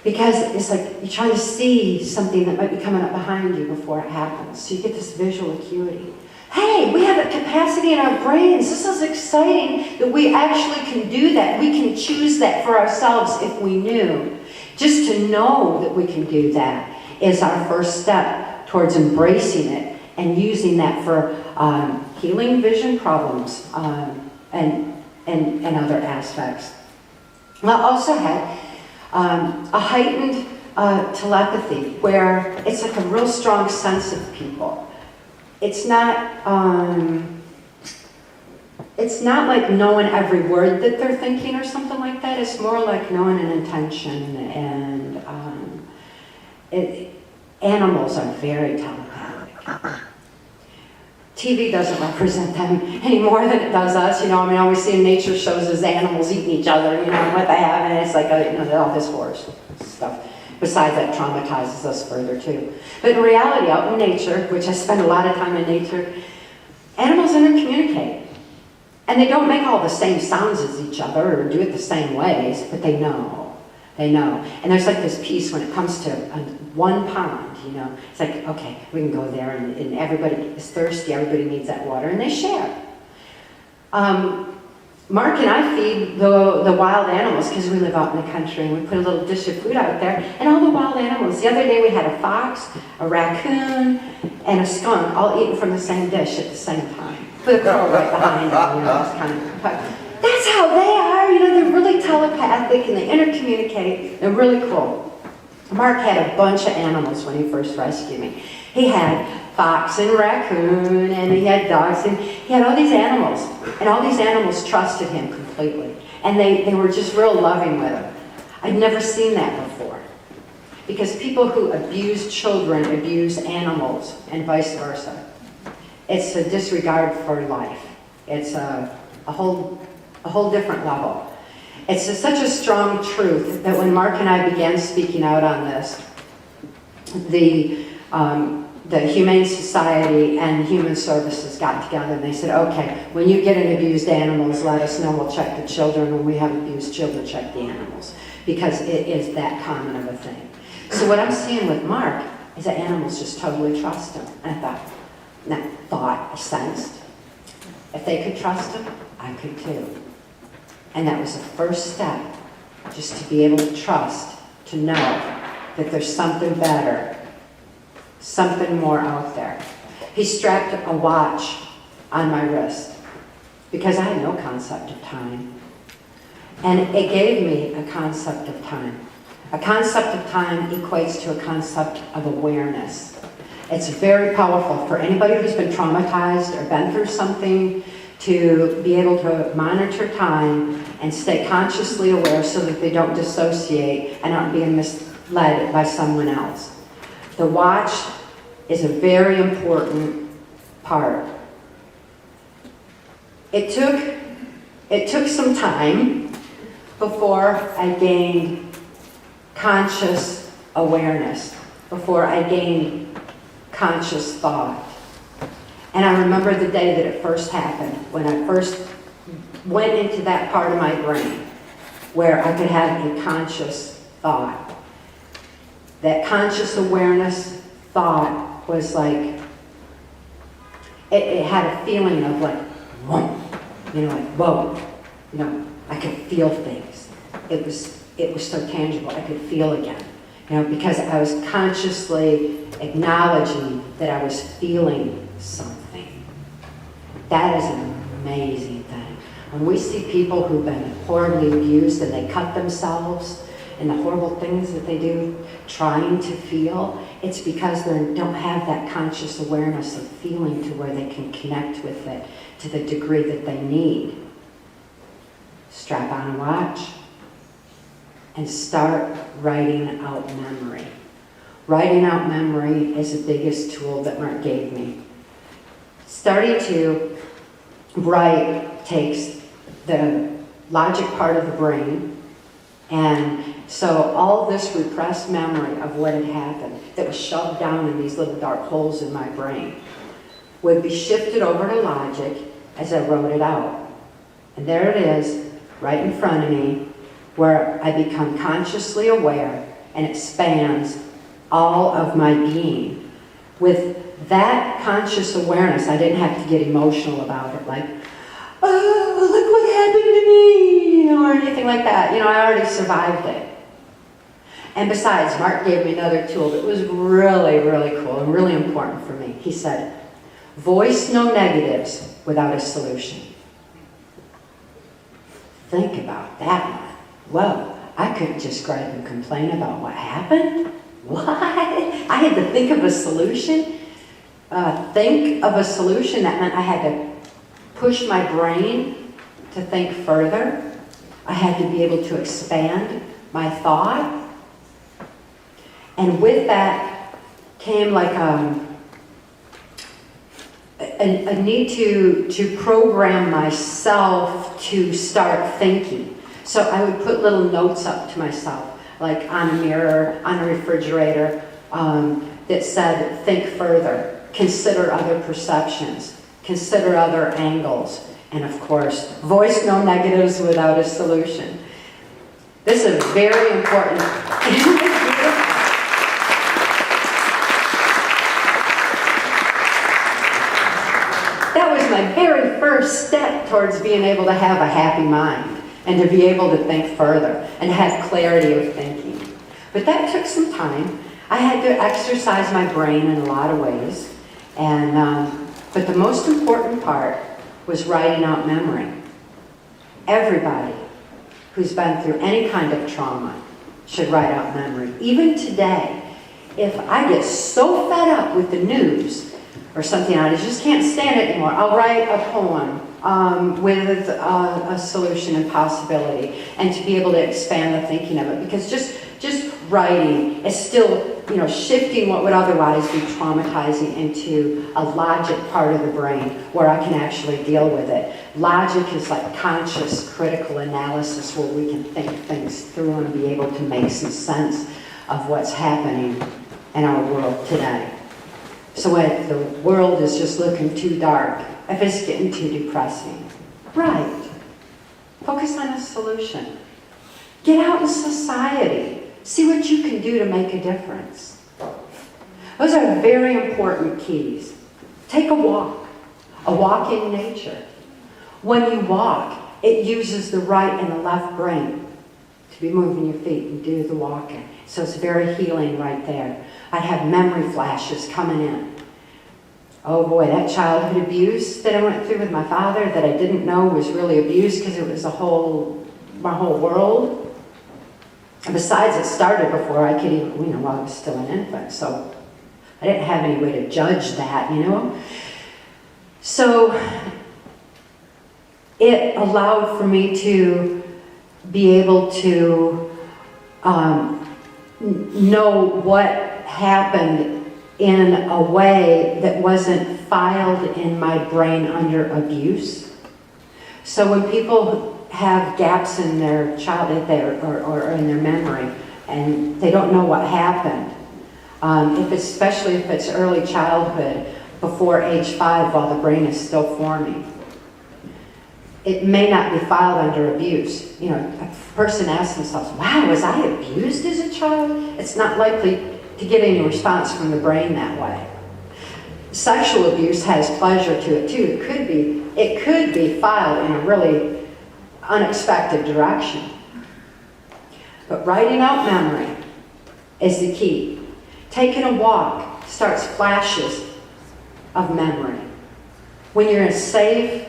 because it's like you're trying to see something that might be coming up behind you before it happens. So you get this visual acuity. Hey, we have a capacity in our brains. This is exciting that we actually can do that. We can choose that for ourselves if we knew. Just to know that we can do that is our first step towards embracing it and using that for healing vision problems and other aspects. I also had a heightened telepathy, where it's like a real strong sense of people. It's not like knowing every word that they're thinking or something like that. It's more like knowing an intention, and animals are very telepathic. TV doesn't represent them any more than it does us. All we see in nature shows is animals eating each other, and what they have, and it's like, all this horse stuff. Besides, that traumatizes us further too. But in reality, out in nature, which I spend a lot of time in nature, animals intercommunicate. And they don't make all the same sounds as each other or do it the same ways, but they know. They know. And there's like this piece when it comes to one pond, It's like, okay, we can go there, and everybody is thirsty, everybody needs that water, and they share. Mark and I feed the wild animals, because we live out in the country, and we put a little dish of food out there, and all the wild animals. The other day we had a fox, a raccoon, and a skunk all eating from the same dish at the same time. With a crow right behind them, just kind of. That's how they are, they're really telepathic, and they intercommunicate. They're really cool. Mark had a bunch of animals when he first rescued me. He had fox and raccoon, and he had dogs, and he had all these animals. And all these animals trusted him completely. And they were just real loving with him. I'd never seen that before. Because people who abuse children abuse animals, and vice versa. It's a disregard for life. It's a whole different level. It's such a strong truth that when Mark and I began speaking out on this, the Humane Society and Human Services got together, and they said, okay, when you get an abused animals, let us know, we'll check the children. When we have abused children, check the animals. Because it is that common of a thing. So what I'm seeing with Mark is that animals just totally trust him. And I sensed, if they could trust him, I could too. And that was the first step, just to be able to trust, to know that there's something better, something more out there. He strapped a watch on my wrist because I had no concept of time. And it gave me a concept of time. A concept of time equates to a concept of awareness. It's very powerful for anybody who's been traumatized or been through something to be able to monitor time and stay consciously aware so that they don't dissociate and aren't being misled by someone else. The watch is a very important part. It took some time before I gained conscious awareness, before I gained conscious thought. And I remember the day that it first happened, when I first went into that part of my brain where I could have a conscious thought. That conscious awareness thought was like, it had a feeling of like, whoa, like, whoa, I could feel things. It was so tangible, I could feel again, because I was consciously acknowledging that I was feeling something. That is an amazing thing. When we see people who've been horribly abused and they cut themselves and the horrible things that they do trying to feel, it's because they don't have that conscious awareness of feeling to where they can connect with it to the degree that they need. Strap on a watch and start writing out memory. Writing out memory is the biggest tool that Mark gave me. Starting to write takes the logic part of the brain, and so all this repressed memory of what had happened that was shoved down in these little dark holes in my brain would be shifted over to logic as I wrote it out. And there it is, right in front of me, where I become consciously aware and it spans all of my being. With that conscious awareness, I didn't have to get emotional about it, like, oh, look what happened to me, or anything like that. I already survived it. And besides, Mark gave me another tool that was really, really cool and really important for me. He said, voice no negatives without a solution. Think about that one. Well, I couldn't just gripe and complain about what happened. What? I had to think of a solution. Think of a solution. That meant I had to push my brain to think further. I had to be able to expand my thought. And with that came like a need to program myself to start thinking. So I would put little notes up to myself, like on a mirror, on a refrigerator, that said, think further, consider other perceptions, consider other angles, and of course, voice no negatives without a solution. This is very important. That was my very first step towards being able to have a happy mind and to be able to think further and have clarity of thinking. But that took some time. I had to exercise my brain in a lot of ways. But the most important part was writing out memory. Everybody who's been through any kind of trauma should write out memory. Even today, if I get so fed up with the news or something, I just can't stand it anymore, I'll write a poem with a solution and possibility, and to be able to expand the thinking of it. Because just writing is still, shifting what would otherwise be traumatizing into a logic part of the brain where I can actually deal with it. Logic is like conscious, critical analysis where we can think things through and be able to make some sense of what's happening in our world today. So if the world is just looking too dark, if it's getting too depressing, right, focus on a solution. Get out in society. See what you can do to make a difference. Those are very important keys. Take a walk in nature. When you walk, it uses the right and the left brain to be moving your feet and do the walking. So it's very healing right there. I'd have memory flashes coming in. Oh boy, that childhood abuse that I went through with my father that I didn't know was really abuse because it was my whole world. And besides, it started before I could even, while I was still an infant. So I didn't have any way to judge that, So it allowed for me to be able to know what happened in a way that wasn't filed in my brain under abuse. So when people have gaps in their childhood or in their memory and they don't know what happened, especially if it's early childhood before age 5 while the brain is still forming, it may not be filed under abuse. A person asks themselves, wow, was I abused as a child? It's not likely to get any response from the brain that way. Sexual abuse has pleasure to it too. It could be filed in a really unexpected direction. But writing out memory is the key. Taking a walk starts flashes of memory. When you're in a safe,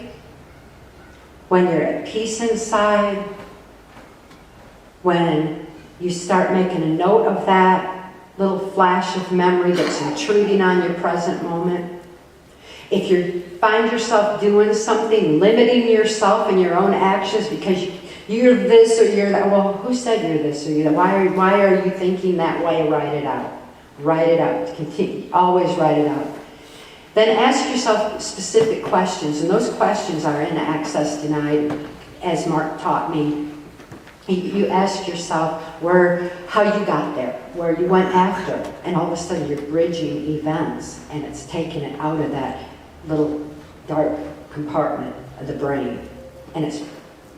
when you're at peace inside, when you start making a note of that little flash of memory that's intruding on your present moment, if you find yourself doing something, limiting yourself in your own actions because you're this or you're that, well, who said you're this or you're that? Why are you thinking that way? Write it out. Write it out. Continue. Always write it out. Then ask yourself specific questions, and those questions are in Access Denied, as Mark taught me. You ask yourself how you got there, where you went after, and all of a sudden you're bridging events, and it's taking it out of that little dark compartment of the brain, and it's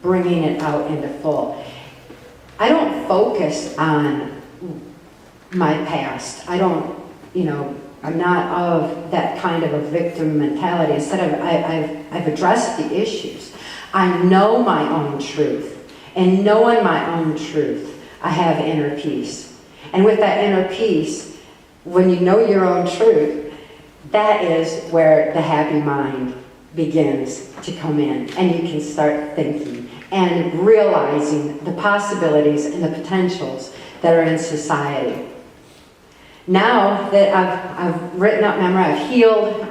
bringing it out into full. I don't focus on my past. I'm not of that kind of a victim mentality. Instead, I've addressed the issues. I know my own truth. And knowing my own truth, I have inner peace. And with that inner peace, when you know your own truth, that is where the happy mind begins to come in. And you can start thinking and realizing the possibilities and the potentials that are in society. Now that I've written up memory, I've healed,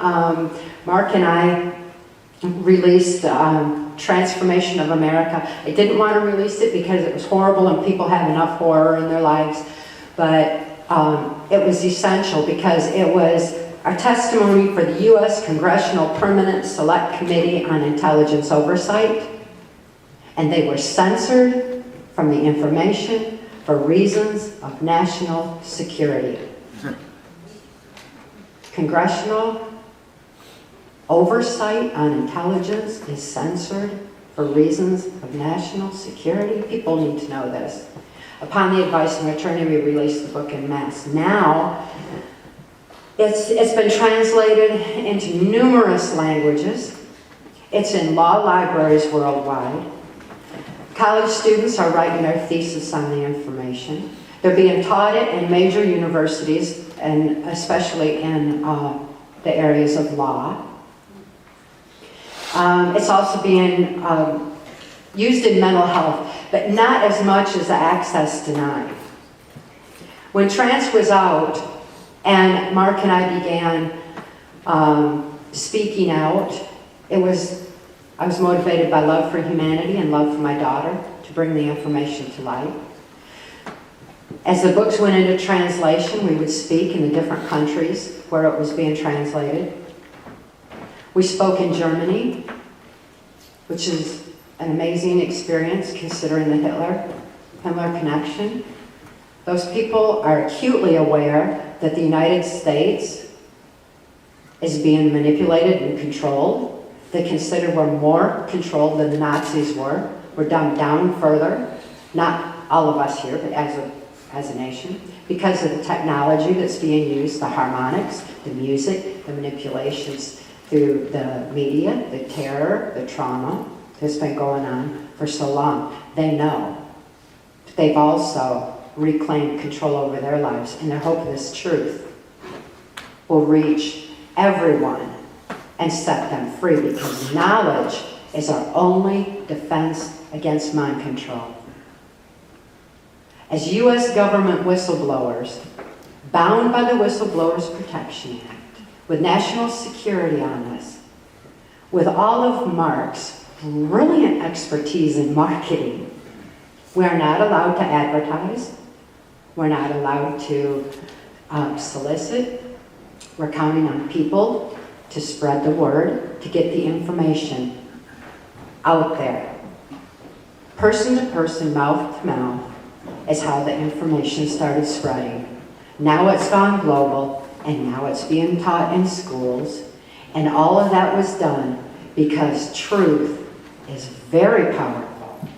Mark and I released Transformation of America. I didn't want to release it because it was horrible and people have enough horror in their lives, but it was essential because it was our testimony for the U.S. Congressional Permanent Select Committee on Intelligence Oversight, and they were censored from the information for reasons of national security. Congressional oversight on intelligence is censored for reasons of national security. People need to know this. Upon the advice of an attorney, we released the book en masse. Now, it's been translated into numerous languages. It's in law libraries worldwide. College students are writing their thesis on the information. They're being taught it in major universities, and especially in the areas of law. It's also being used in mental health, but not as much as the Access Denied. When Trance was out, and Mark and I began speaking out, I was motivated by love for humanity and love for my daughter to bring the information to light. As the books went into translation, we would speak in the different countries where it was being translated. We spoke in Germany, which is an amazing experience considering the Hitler connection. Those people are acutely aware that the United States is being manipulated and controlled. They consider we're more controlled than the Nazis were. We're dumbed down further. Not all of us here, but as a nation, because of the technology that's being used, the harmonics, the music, the manipulations through the media, the terror, the trauma that's been going on for so long. They know. They've also reclaimed control over their lives, and they hope this truth will reach everyone and set them free, because knowledge is our only defense against mind control. As U.S. government whistleblowers, bound by the Whistleblowers Protection Act, with national security on us, with all of Mark's brilliant expertise in marketing, we are not allowed to advertise. We're not allowed to solicit. We're counting on people to spread the word, to get the information out there. Person to person, mouth to mouth, is how the information started spreading. Now it's gone global, and now it's being taught in schools, and all of that was done because truth is very powerful,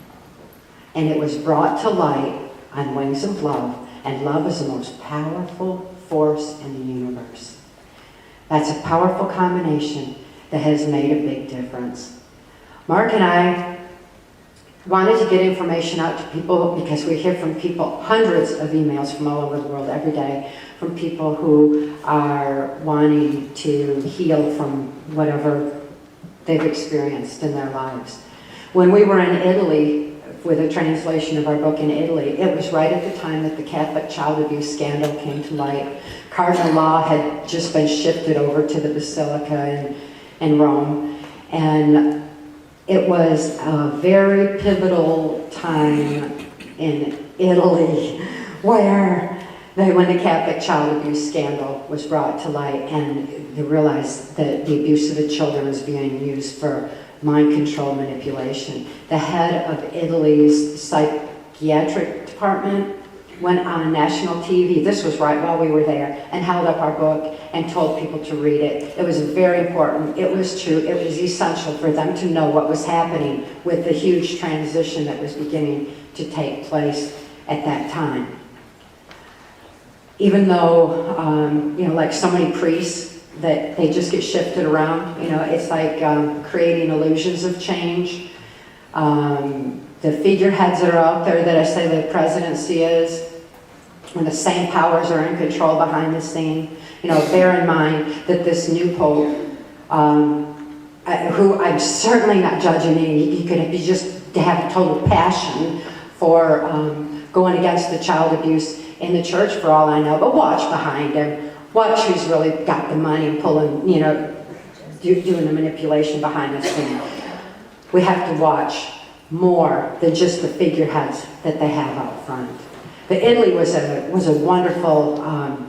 and it was brought to light on wings of love, and love is the most powerful force in the universe. That's a powerful combination that has made a big difference. Mark and I wanted to get information out to people because we hear from people, hundreds of emails from all over the world every day, from people who are wanting to heal from whatever they've experienced in their lives. When we were in Italy, with a translation of our book in Italy, it was right at the time that the Catholic child abuse scandal came to light. Cardinal Law had just been shifted over to the Basilica in Rome, and it was a very pivotal time in Italy where when the Catholic child abuse scandal was brought to light, and they realized that the abuse of the children was being used for mind control manipulation. The head of Italy's psychiatric department went on national TV, this was right while we were there, and held up our book and told people to read it. It was very important, it was true, it was essential for them to know what was happening with the huge transition that was beginning to take place at that time. Even though, like so many priests, that they just get shifted around, it's like creating illusions of change. The figureheads that are out there that I say the presidency is, when the same powers are in control behind the scene. Bear in mind that this new pope, who I'm certainly not judging, he could be just to have a total passion for going against the child abuse in the church for all I know, but watch behind him. Watch who's really got the money and pulling, doing the manipulation behind the scene. We have to watch more than just the figureheads that they have out front. But Italy was a wonderful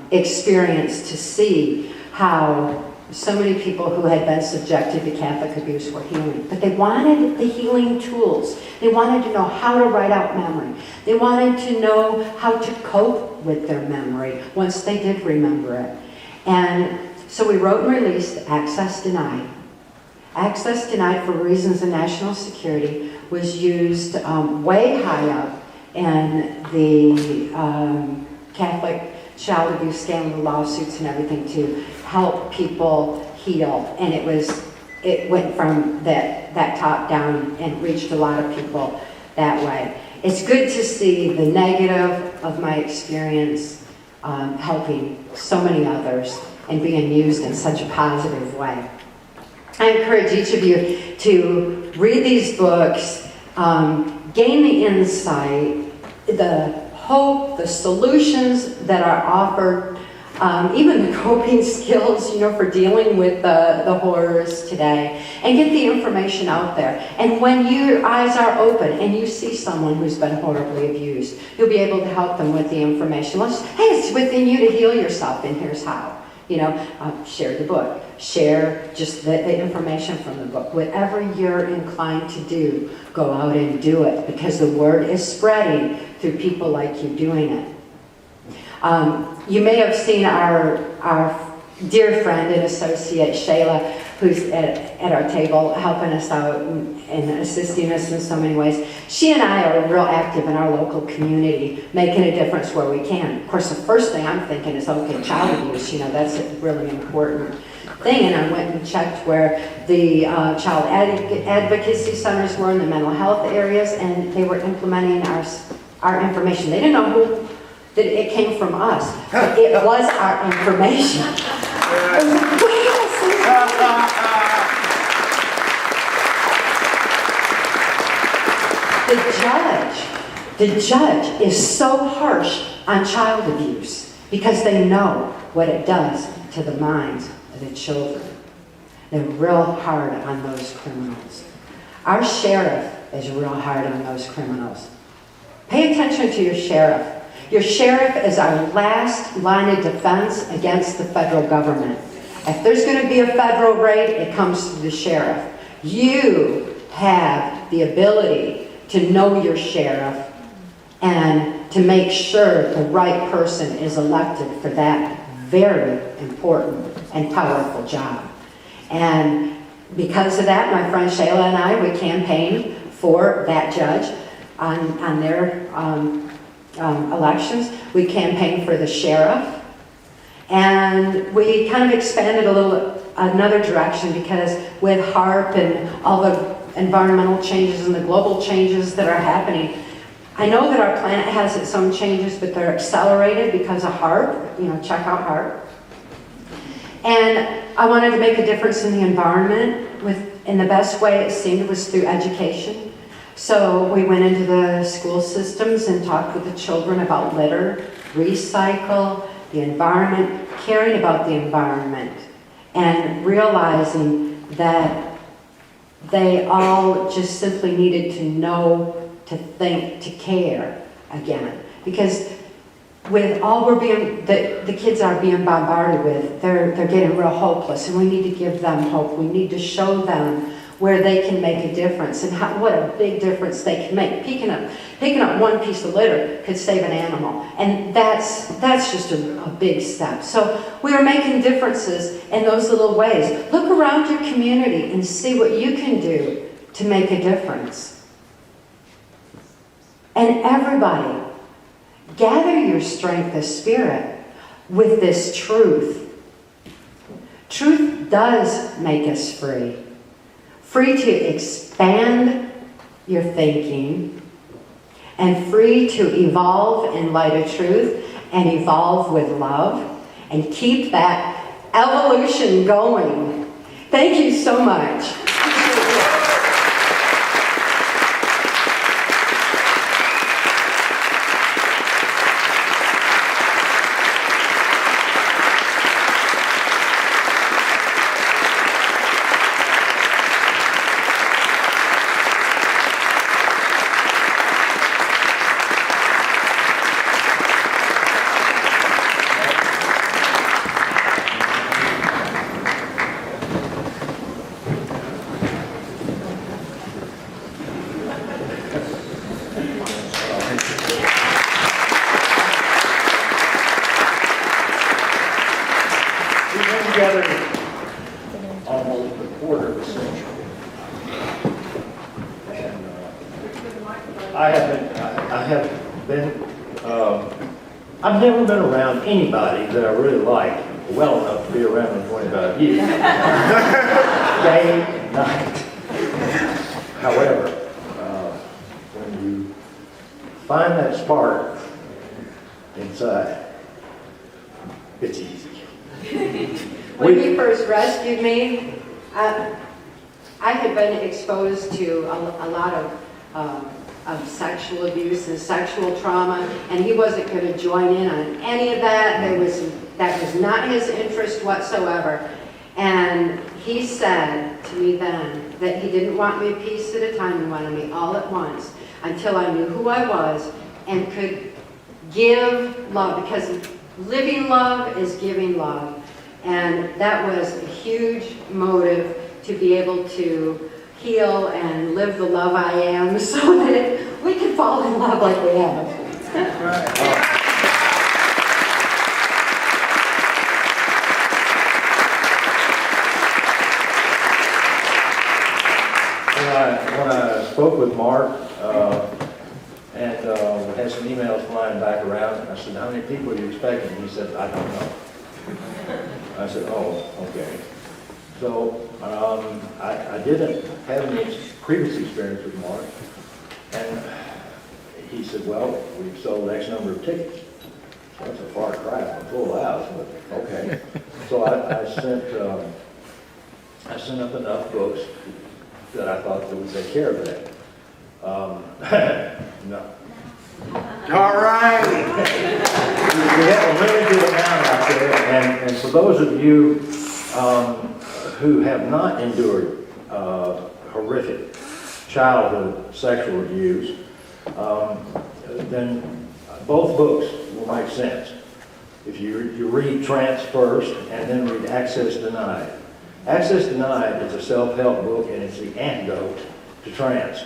experience to see how so many people who had been subjected to Catholic abuse were healing. But they wanted the healing tools. They wanted to know how to write out memory. They wanted to know how to cope with their memory once they did remember it. And so we wrote and released Access Denied. Access Denied, for reasons of national security, was used way high up in the Catholic child abuse scandal lawsuits and everything to help people heal. And it went from that top down and reached a lot of people that way. It's good to see the negative of my experience helping so many others and being used in such a positive way. I encourage each of you to read these books, gain the insight, the hope, the solutions that are offered, even the coping skills, for dealing with the horrors today, and get the information out there. And when your eyes are open and you see someone who's been horribly abused, you'll be able to help them with the information. Hey, it's within you to heal yourself, and here's how. Share the book. Share just the information from the book. Whatever you're inclined to do, go out and do it, because the word is spreading through people like you doing it. You may have seen our dear friend and associate, Shayla, who's at our table helping us out and assisting us in so many ways. She and I are real active in our local community, making a difference where we can. Of course, the first thing I'm thinking is, okay, child abuse, that's a really important thing. And I went and checked where the child advocacy centers were in the mental health areas, and they were implementing our information. They didn't know that it came from us, but it was our information. The judge is so harsh on child abuse because they know what it does to the minds of the children. They're real hard on those criminals. Our sheriff is real hard on those criminals. Pay attention to your sheriff. Your sheriff is our last line of defense against the federal government. If there's going to be a federal raid, it comes through the sheriff. You have the ability to know your sheriff and to make sure the right person is elected for that very important and powerful job. And because of that, my friend Shayla and I, we campaigned for that judge on their elections. We campaigned for the sheriff. And we kind of expanded another direction, because with HAARP and all the environmental changes and the global changes that are happening, I know that our planet has its own changes, but they're accelerated because of HAARP. Check out HAARP. And I wanted to make a difference in the environment, and the best way it seemed was through education. So we went into the school systems and talked with the children about litter, recycle, the environment, caring about the environment, and realizing that they all just simply needed to know, to think, to care again. Because with all the kids are being bombarded with, they're getting real hopeless, and we need to give them hope. We need to show them where they can make a difference and what a big difference they can make. Picking up one piece of litter could save an animal, and that's just a big step. So we are making differences in those little ways. Look around your community and see what you can do to make a difference. And everybody, gather your strength of spirit with this truth. Truth does make us free. Free to expand your thinking, and free to evolve in light of truth, and evolve with love, and keep that evolution going. Thank you so much. Together almost a quarter of a century. And I've never been around anybody that I really liked well enough to be around them 25 years. Day and night. However, when you find that spark inside, it's easy. When he first rescued me, I had been exposed to a lot of sexual abuse and sexual trauma, and he wasn't going to join in on any of that. That was not his interest whatsoever. And he said to me then that he didn't want me a piece at a time, he wanted me all at once, until I knew who I was and could give love, because living love is giving love. And that was a huge motive to be able to heal and live the love I am, so that we could fall in love like we have. Right. When I spoke with Mark, and we had some emails flying back around, I said, how many people are you expecting? He said, I don't know. I said, oh, okay. So I didn't have any previous experience with Mark, and he said, well, we've sold X number of tickets. So that's a far cry from a full house, but okay. So I sent up enough books that I thought that would take care of that. No. All right. We have a really good amount out there, and for those of you who have not endured horrific childhood sexual abuse, then both books will make sense. If you read Trance first and then read Access Denied. Access Denied is a self-help book, and it's the antidote to trance.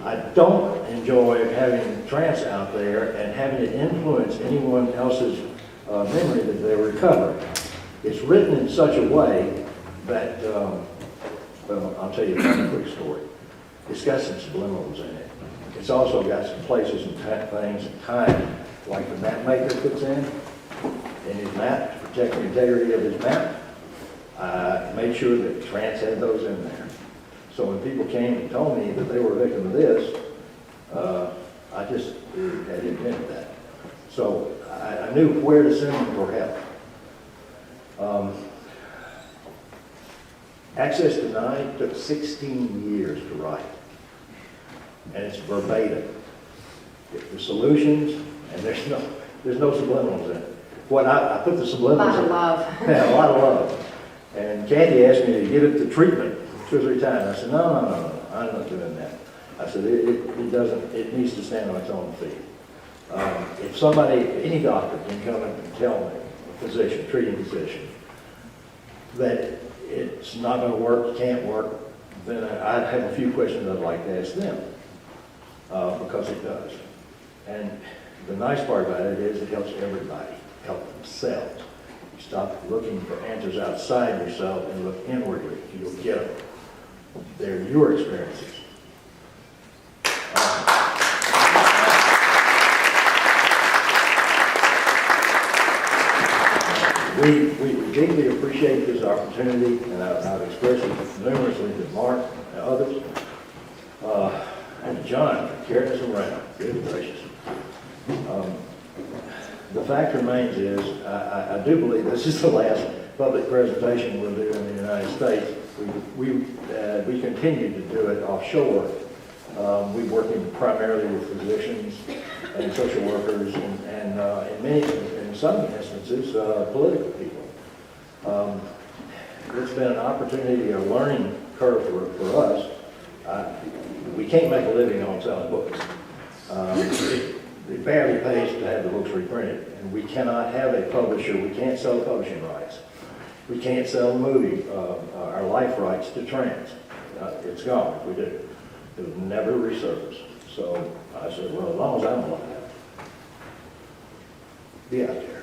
I don't enjoy having trance out there and having it influence anyone else's memory that they recover. It's written in such a way that, well, I'll tell you one quick story. It's got some subliminals in it. It's also got some places and things and time, like the map maker puts in his map to protect the integrity of his map. Made sure that trance had those in there. So when people came and told me that they were a victim of this, I just had admitted that. So I knew where to send them for help. Access Denied took 16 years to write. and it's verbatim. The solutions, and there's no subliminals in it. What I put the A subliminals lot of in. love. Yeah, a lot of love. And Kathy asked me to give it the treatment 2 or 3 times. I said, no, I'm not doing that. I said, it needs to stand on its own feet. If somebody, any doctor can come and tell me, a physician, treating physician, that it's not going to work, can't work, then I'd have a few questions I'd like to ask them, because it does. And the nice part about it is it helps everybody help themselves. You stop looking for answers outside yourself and look inwardly. You'll get them. They're your experiences. We deeply appreciate this opportunity, and I've expressed it numerously to Mark and others, and to John for carrying us around. Good gracious. The fact remains is, I do believe this is the last public presentation we'll do in the United States. We continue to do it offshore. We're working primarily with physicians and social workers, and in some instances, political people. It's been an opportunity, a learning curve for us. We can't make a living on selling books. It barely pays to have the books reprinted, and we cannot have a publisher. We can't sell publishing rights. We can't sell the movie, our life rights to trans. It's gone if we do. It will never resurface. So I said, well, as long as I'm alive, be out there.